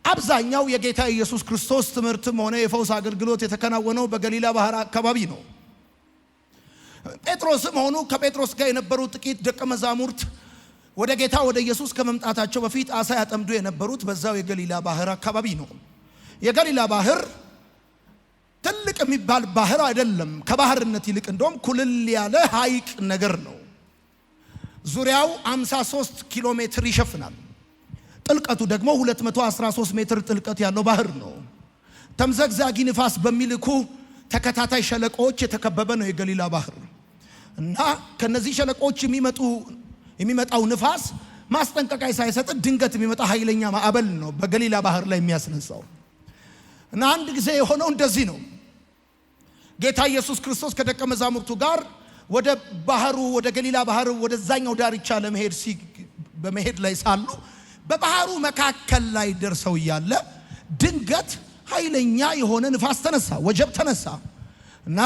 አብዛኛው የጌታ ኢየሱስ ክርስቶስ ትምህርትም ሆነ የፈውስ አገልግሎት የተከናወነው በገሊላ ባህር አካባቢ ነው። ጴጥሮስም ሆኑ ከጴጥሮስ ጋር የነበሩ ጥቂት ደቀ መዛሙርት ወደ ጌታ ወደ ኢየሱስ ከመምጣታቸው በፊት አሳ ያጠምዱ የነበሩት በዛው የገሊላ ባህር አካባቢ ነው። የገሊላ ባህር ትልቅ የሚባል ባህር አይደለም። ከባህርነት ይልቅ እንደውም ኩልል ያለ ሐይቅ ነገር ነው። ዙሪያው 53 ኪሎ ሜትር ይሸፍናል። ጥልቀቱ ደግሞ 213 ሜትር ጥልቀት ያለው ባህር ነው። ተምዘግዛጊ ንፋስ በሚልኩ ተከታታይ ሸለቆዎች የተከበበ ነው የገሊላ ባህር እና ከነዚህ ሸለቆዎች የሚመጣው ንፋስ ማስጠንቀቂያ ሳይሰጥ ድንገት የሚመጣ ኃይለኛ ማዕበል ነው በገሊላ ባህር ላይ የሚያስነሳው። እና አንድ ጊዜ የሆነው እንደዚህ ነው። ጌታ ኢየሱስ ክርስቶስ ከደቀ መዛሙርቱ ጋር ወደ ባህሩ ወደ ገሊላ ባህር ወደዛኛው ዳርቻ ለመሄድ በመሄድ ላይ ሳሉ በባህሩ መካከል ላይ ደርሰው እያለ ድንገት ኃይለኛ የሆነ ንፋስ ተነሳ፣ ወጀብ ተነሳ እና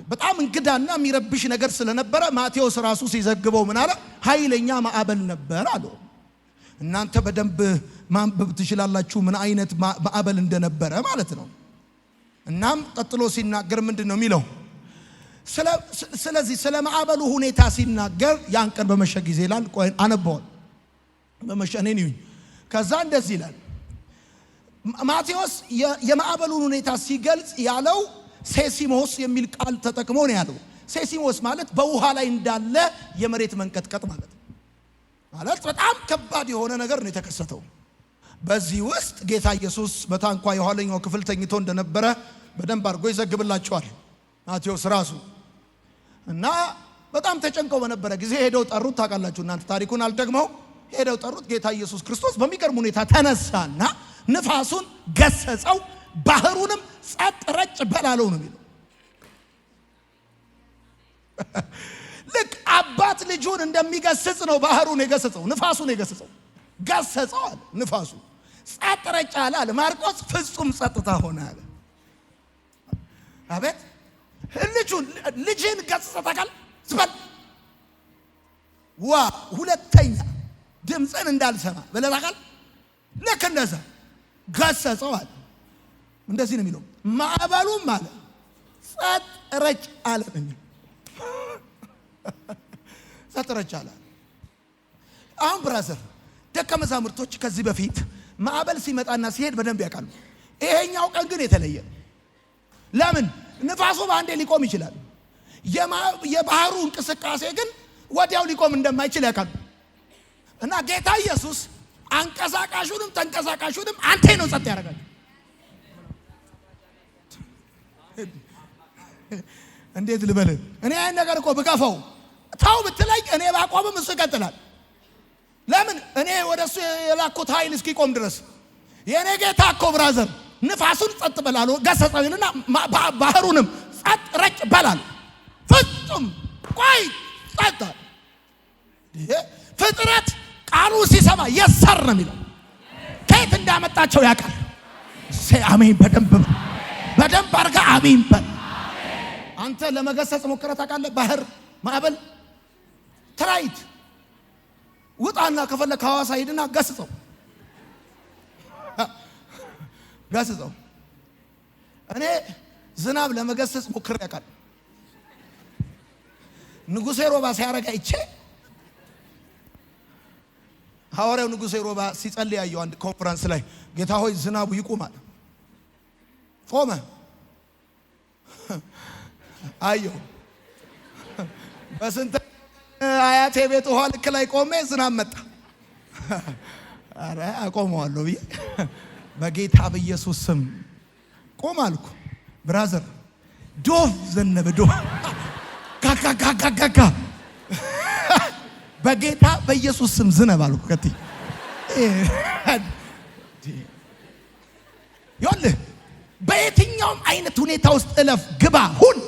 በጣም እንግዳና የሚረብሽ ነገር ስለነበረ ማቴዎስ ራሱ ሲዘግበው ምን አለ? ኃይለኛ ማዕበል ነበር አለው። እናንተ በደንብ ማንበብ ትችላላችሁ ምን አይነት ማዕበል እንደነበረ ማለት ነው። እናም ቀጥሎ ሲናገር ምንድነው የሚለው? ስለዚህ ስለ ማዕበሉ ሁኔታ ሲናገር ያን ቀን በመሸ ጊዜ ይላል። ቆይ አነበዋል። በመሸ እኔ ነኝ። ከዛ እንደዚህ ይላል ማቴዎስ የማዕበሉን ሁኔታ ሲገልጽ ያለው ሴሲሞስ የሚል ቃል ተጠቅሞ ነው ያለው። ሴሲሞስ ማለት በውሃ ላይ እንዳለ የመሬት መንቀጥቀጥ ማለት በጣም ከባድ የሆነ ነገር ነው የተከሰተው። በዚህ ውስጥ ጌታ ኢየሱስ በታንኳ የኋለኛው ክፍል ተኝቶ እንደነበረ በደንብ አድርጎ ይዘግብላቸዋል ማቴዎስ ራሱ። እና በጣም ተጨንቀው በነበረ ጊዜ ሄደው ጠሩት። ታውቃላችሁ እናንተ ታሪኩን አልደግመው። ሄደው ጠሩት። ጌታ ኢየሱስ ክርስቶስ በሚገርም ሁኔታ ተነሳና ንፋሱን ገሰጸው፣ ባህሩንም ጸጥ ረጭ በላለው ነው የሚለው። ልክ አባት ልጁን እንደሚገስጽ ነው ባህሩን የገሰጸው፣ ንፋሱን የገሰጸው። ገሰጸው አለ፣ ንፋሱ ጸጥ ረጭ አለ አለ። ማርቆስ ፍጹም ጸጥታ ሆነ አለ። አቤት ልጅን ገሰጸታል ዝበል ዋ ሁለተኛ ድምፅን እንዳልሰማ በለታቃል። ልክ እንደዛ ገሰጸው አለ። እንደዚህ ነው የሚለው። ማዕበሉም አለ ጸጥ ረጭ አለ ነው። ጸጥ ረጭ አለ። አሁን ብራዘር ደቀ መዛሙርቶች ከዚህ በፊት ማዕበል ሲመጣና ሲሄድ በደንብ ያውቃሉ። ይሄኛው ቀን ግን የተለየ። ለምን? ንፋሱ በአንዴ ሊቆም ይችላል። የባህሩ እንቅስቃሴ ግን ወዲያው ሊቆም እንደማይችል ያውቃሉ። እና ጌታ ኢየሱስ አንቀሳቃሹንም ተንቀሳቃሹንም አንተ ነው ጸጥ ያደርጋል። እንዴት ልበል? እኔ አይን ነገር እኮ ብቀፈው ታው ብትለኝ እኔ ባቆምም እሱ ይቀጥላል። ለምን? እኔ ወደሱ የላኩት ኃይል እስኪቆም ድረስ። የኔ ጌታ እኮ ብራዘር ንፋሱን ጸጥ በላሉ ገሰጸውና ባህሩንም ጸጥ ረጭ በላሉ። ፍጹም ቆይ ጸጥ። ፍጥረት ቃሉ ሲሰማ የሰር ነው የሚለው። ከየት እንዳመጣቸው ያውቃል። አሜን። በደንብ አድርጋ አሜን በል። አንተ ለመገሰጽ ሞክረህ ታውቃለህ? ባህር ማዕበል ትራይት ውጣና ከፈለክ ሐዋሳ ሂድና ገስጸው። እኔ ዝናብ ለመገሰጽ ሞክሬ ያውቃል። ንጉሴ ሮባ ሲያረጋ ይቼ ሐዋርያው ንጉሴ ሮባ ሲጸልይ ያየው አንድ ኮንፈረንስ ላይ ጌታ ሆይ ዝናቡ ይቁማል። ቆመ። አየው በስንት አያቴ ቤት ውሃ ልክ ላይ ቆሜ ዝናብ መጣ። አረ አቆመዋለሁ ብዬ በጌታ በኢየሱስ ስም ቆም አልኩ። ብራዘር ዶፍ ዘነበ። ዶፍ ካካካካካ በጌታ በኢየሱስ ስም ዝነብ አልኩ። ከቲ ይኸውልህ በየትኛውም አይነት ሁኔታ ውስጥ እለፍ ግባ ሁን፣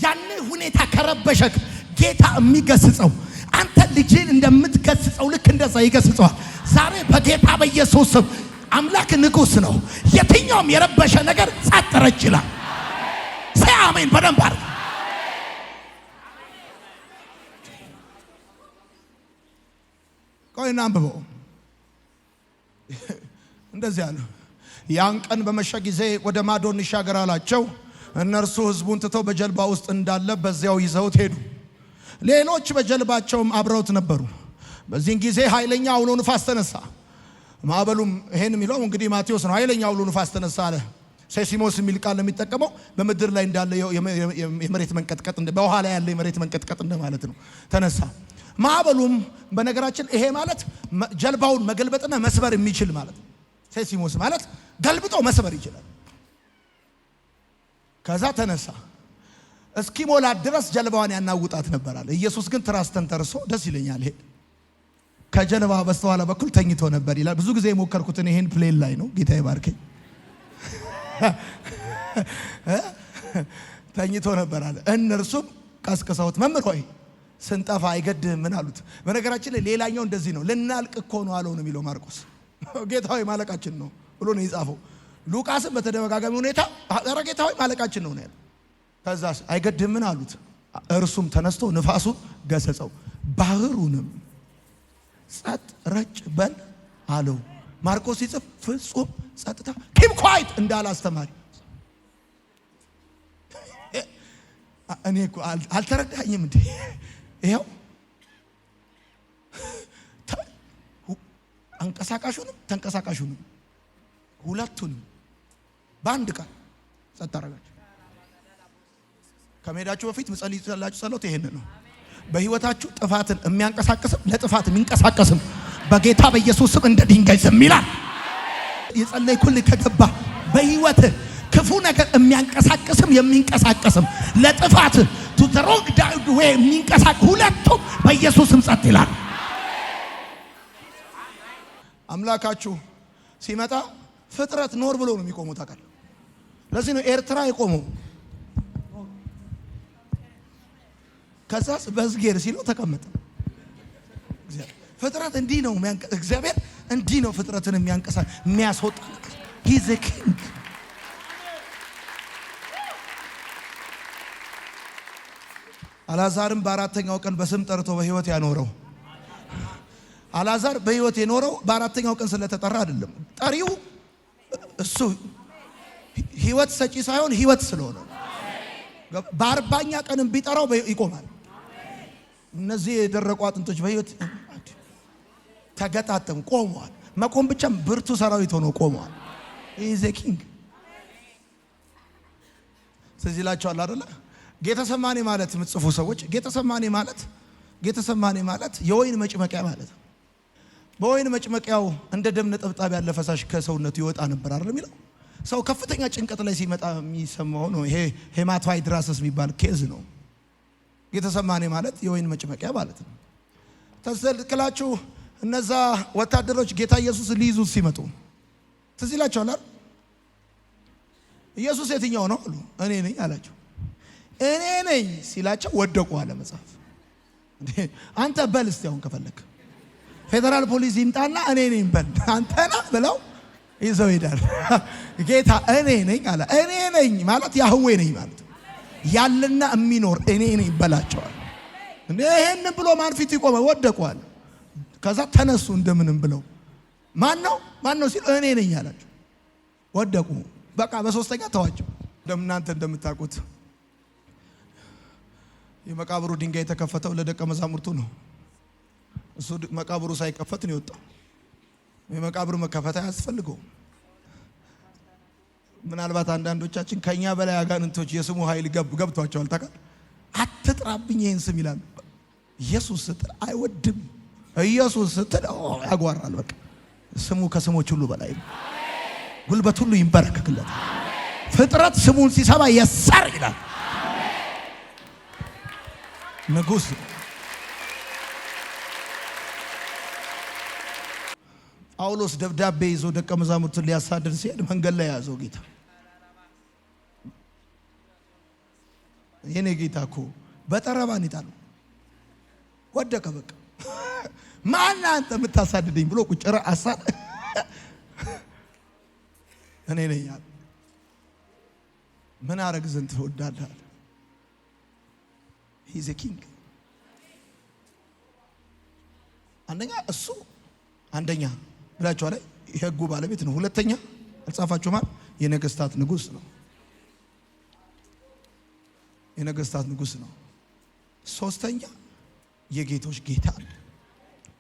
ያን ሁኔታ ከረበሸክ ጌታ የሚገስጸው አንተ ልጅን እንደምትገስጸው ልክ እንደዛ ይገስጸዋል። ዛሬ በጌታ በኢየሱስ ስም አምላክ ንጉሥ ነው። የትኛውም የረበሸ ነገር ጸጥ ረጭ ይላል። አሜን። በደንብ አድርግ። ቆይና አንብበው። እንደዚህ አለ። ያን ቀን በመሸ ጊዜ ወደ ማዶ እንሻገር አላቸው። እነርሱ ሕዝቡን ትተው በጀልባ ውስጥ እንዳለ በዚያው ይዘውት ሄዱ። ሌሎች በጀልባቸውም አብረውት ነበሩ። በዚህን ጊዜ ኃይለኛ አውሎ ንፋስ ተነሳ። ማዕበሉም ይሄን የሚለው እንግዲህ ማቴዎስ ነው። ኃይለኛ አውሎ ንፋስ ተነሳ አለ። ሴሲሞስ የሚል ቃል የሚጠቀመው በምድር ላይ እንዳለ የመሬት መንቀጥቀጥ በውሃ ላይ ያለ የመሬት መንቀጥቀጥ እንደማለት ነው። ተነሳ። ማዕበሉም በነገራችን ይሄ ማለት ጀልባውን መገልበጥና መስበር የሚችል ማለት ነው። ሴሲሞስ ማለት ገልብጦ መስበር ይችላል። ከዛ ተነሳ። እስኪሞላ ድረስ ጀልባዋን ያናውጣት ነበር አለ። ኢየሱስ ግን ትራስ ተንተርሶ ደስ ይለኛል ይሄ ከጀልባ በስተኋላ በኩል ተኝቶ ነበር ይላል። ብዙ ጊዜ የሞከርኩትን ይሄን ፕሌን ላይ ነው። ጌታ ይባርከኝ። ተኝቶ ነበር አለ። እነርሱም ቀስቅሰውት መምህር ሆይ ስንጠፋ አይገድህም ምን አሉት። በነገራችን ላይ ሌላኛው እንደዚህ ነው። ልናልቅ እኮ ነው አለው ነው የሚለው ማርቆስ። ጌታ ሆይ ማለቃችን ነው ብሎ ነው የጻፈው። ሉቃስም በተደጋጋሚ ሁኔታ ኧረ ጌታ ሆይ ማለቃችን ነው ያለው። ከዛ አይገድህም ምን አሉት። እርሱም ተነስቶ ንፋሱን ገሰጸው፣ ባህሩንም ጸጥ ረጭ በል አለው። ማርቆስ ሲጽፍ ፍጹም ጸጥታ ኪፕ ኳይት እንዳለ አስተማሪ። እኔ እኮ አልተረዳኝም እንዴ? ይኸው አንቀሳቃሹንም ተንቀሳቃሹንም ሁለቱንም በአንድ ቃል ጸጥ አደረጋቸው። ከመሄዳችሁ በፊት ምጸልዩላችሁ ጸሎት ይሄን ነው። በህይወታችሁ ጥፋትን የሚያንቀሳቅስም ለጥፋት የሚንቀሳቀስም በጌታ በኢየሱስ ስም እንደ ድንጋይ ዝም ይላል። የጸለይኩልህ ከገባ በህይወት ክፉ ነገር የሚያንቀሳቅስም የሚንቀሳቀስም ለጥፋት ቱ ዘ ሮንግ ዌይ የሚንቀሳቀስ ሁለቱም በኢየሱስ ስም ጸጥ ይላል። አምላካችሁ ሲመጣ ፍጥረት ኖር ብሎ ነው የሚቆመው ታውቃለህ። ለዚህ ነው ኤርትራ የቆመው። ከዛስ በዝጌር ሲለው ተቀመጠ። ፍጥረት እንዲህ ነው እግዚአብሔር እንዲህ ነው ፍጥረትን የሚያስወጣ ሂዝ ኪንግ። አልዓዛርም በአራተኛው ቀን በስም ጠርቶ በህይወት ያኖረው። አልዓዛር በህይወት የኖረው በአራተኛው ቀን ስለተጠራ አይደለም። ጠሪው እሱ ህይወት ሰጪ ሳይሆን ህይወት ስለሆነ በአርባኛ ቀንም ቢጠራው ይቆማል። እነዚህ የደረቁ አጥንቶች በህይወት ተገጣጠሙ፣ ቆመዋል። መቆም ብቻ ብርቱ ሰራዊት ሆኖ ቆመዋል። ኢዝ ኤ ኪንግ። ስለዚህ ይላችኋል አይደለ? ጌተሰማኔ ማለት የምትጽፉ ሰዎች ጌተሰማኔ ማለት የወይን መጭመቂያ ማለት ነው። በወይን መጭመቂያው እንደ ደም ነጠብጣብ ያለ ፈሳሽ ከሰውነቱ ይወጣ ነበር አይደል የሚለው። ሰው ከፍተኛ ጭንቀት ላይ ሲመጣ የሚሰማው ነው። ይሄ ሄማቶሃይድራሲስ የሚባል ኬዝ ነው። ጌተሰማኔ ማለት የወይን መጭመቂያ ማለት ነው። ተሰልክላችሁ እነዛ ወታደሮች ጌታ ኢየሱስ ሊይዙት ሲመጡ ትዝ ይላችኋል አይደል? ኢየሱስ የትኛው ነው አሉ። እኔ ነኝ አላቸው። እኔ ነኝ ሲላቸው ወደቁ አለ መጽሐፍ። አንተ በል እስቲ አሁን ከፈለክ ፌደራል ፖሊስ ይምጣና እኔ ነኝ በል አንተና ብለው ይዘው ሄዳል። ጌታ እኔ ነኝ አለ። እኔ ነኝ ማለት ያህዌ ነኝ ማለት ያለና የሚኖር እኔ ነኝ በላቸዋል። ይሄን ብሎ ማን ፊት ይቆመ? ወደቁዋል። ከዛ ተነሱ እንደምንም ብለው ማን ነው ሲል እኔ ነኝ አላቸው። ወደቁ። በቃ በሶስተኛ ተዋቸው። እንደምናንተ እንደምታውቁት የመቃብሩ ድንጋይ የተከፈተው ለደቀ መዛሙርቱ ነው። እሱ መቃብሩ ሳይከፈት ነው የወጣው። የመቃብሩ መከፈት አያስፈልገውም። ምናልባት አንዳንዶቻችን ከኛ በላይ አጋንንቶች የስሙ ኃይል ገብቷቸዋል። ታውቃለህ? አትጥራብኝ ይሄን ስም ይላል። ኢየሱስ ስትል አይወድም። ኢየሱስ ስትል ያጓራል። በቃ ስሙ ከስሞች ሁሉ በላይ ነው። ጉልበት ሁሉ ይንበረከክለታል። ፍጥረት ስሙን ሲሰማ የሰር ይላል። ንጉስ ጳውሎስ ደብዳቤ ይዞ ደቀ መዛሙርቱን ሊያሳድድ ሲሄድ መንገድ ላይ ያዘው ጌታ። የኔ ጌታ እኮ በጠረባን ይጣሉ ወደቀ። በቃ ማን አንተ የምታሳድደኝ ብሎ ቁጭራ አሳድ እኔ ነኝ ያለ። ምን አረግ ዘንድ ትወዳለህ? ሂዝ ኪንግ። አንደኛ ብላችሁ ላይ የሕጉ ባለቤት ነው። ሁለተኛ አልጻፋችሁ ማለት የነገስታት ንጉስ ነው። የነገስታት ንጉስ ነው። ሶስተኛ የጌቶች ጌታ ነው።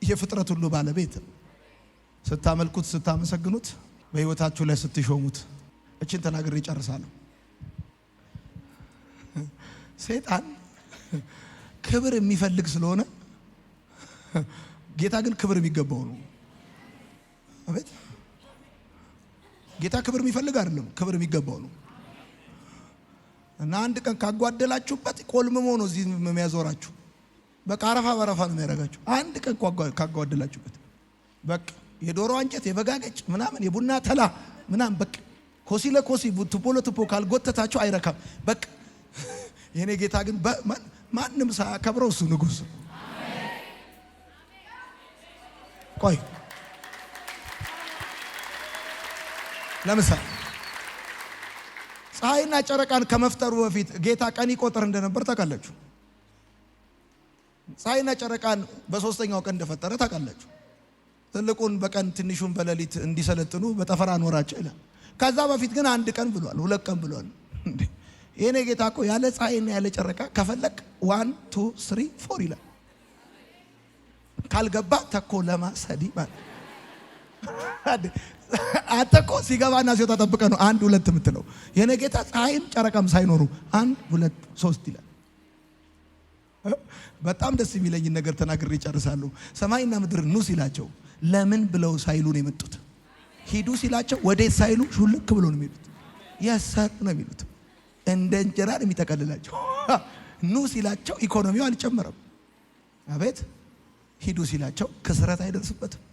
የፍጥረት ሁሉ ባለቤት ነው። ስታመልኩት ስታመሰግኑት በህይወታችሁ ላይ ስትሾሙት እቺን ተናግሬ እጨርሳለሁ። ሰይጣን ክብር የሚፈልግ ስለሆነ ጌታ ግን ክብር የሚገባው ነው። አቤት ጌታ ክብር የሚፈልግ አይደለም፣ ክብር የሚገባው ነው። እና አንድ ቀን ካጓደላችሁበት ቆልምሞ ነው እዚህ የሚያዞራችሁ። በቃ አረፋ በረፋ ነው የሚያደርጋችሁ። አንድ ቀን ካጓደላችሁበት በቃ የዶሮ አንጀት የበጋገጭ ምናምን የቡና ተላ ምናምን በቃ ኮሲ ለኮሲ ቱቦ ለቱቦ ካልጎተታችሁ አይረካም። በቃ የኔ ጌታ ግን ማንም ሳያከብረው እሱ ንጉስ። ቆይ ለምሳሌ ፀሐይና ጨረቃን ከመፍጠሩ በፊት ጌታ ቀን ይቆጥር እንደነበር ታውቃላችሁ። ፀሐይና ጨረቃን በሶስተኛው ቀን እንደፈጠረ ታውቃላችሁ። ትልቁን በቀን ትንሹን በሌሊት እንዲሰለጥኑ በጠፈር አኖራቸው ይላል። ከዛ በፊት ግን አንድ ቀን ብሏል፣ 2 ቀን ብሏል። የኔ ጌታ እኮ ያለ ፀሐይና ያለ ጨረቃ ከፈለክ 1 2 3 4 ይላል። ካልገባ ተኮ ለማሰዲ ማለት አተኮ ሲገባና ሲወጣ ተጠብቀ ነው 1 2 የምትለው። የኔ ጌታ ፀሐይም ጨረቃም ሳይኖሩ 1 2 3 ይላል። በጣም ደስ የሚለኝ ነገር ተናግሬ እጨርሳለሁ። ሰማይና ምድር ኑ ሲላቸው ለምን ብለው ሳይሉ ነው የመጡት። ሂዱ ሲላቸው ወዴት ሳይሉ ሹልክ ብሎ ነው የሚሉት። ያሳር ነው የሚሉት። እንደ እንጀራ ነው የሚጠቀልላቸው። ኑ ሲላቸው ኢኮኖሚው አልጨመረም። አቤት ሂዱ ሲላቸው ክስረት አይደርስበትም።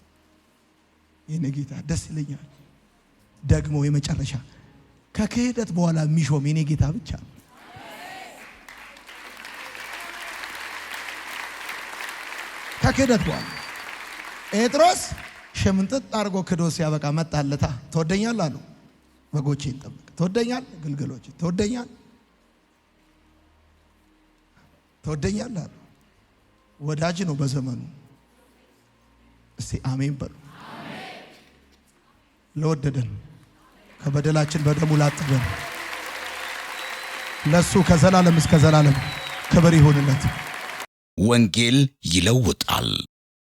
የኔ ጌታ ደስ ይለኛል። ደግሞ የመጨረሻ ከክህደት በኋላ የሚሾም የኔ ጌታ ብቻ ነው። ከክህደት በኋላ ጴጥሮስ ሸምንጥጥ አድርጎ ክዶ ሲያበቃ መጣለታ። ትወደኛለህ አለው። በጎቼን ጠብቅ። ትወደኛለህ? ግልገሎች ትወደኛለህ አለው። ወዳጅ ነው በዘመኑ። እስቲ አሜን በሉ። ለወደደን ከበደላችን በደሙ ላጠበን ለሱ ከዘላለም እስከ ዘላለም ክብር ይሁንለት። ወንጌል ይለውጣል።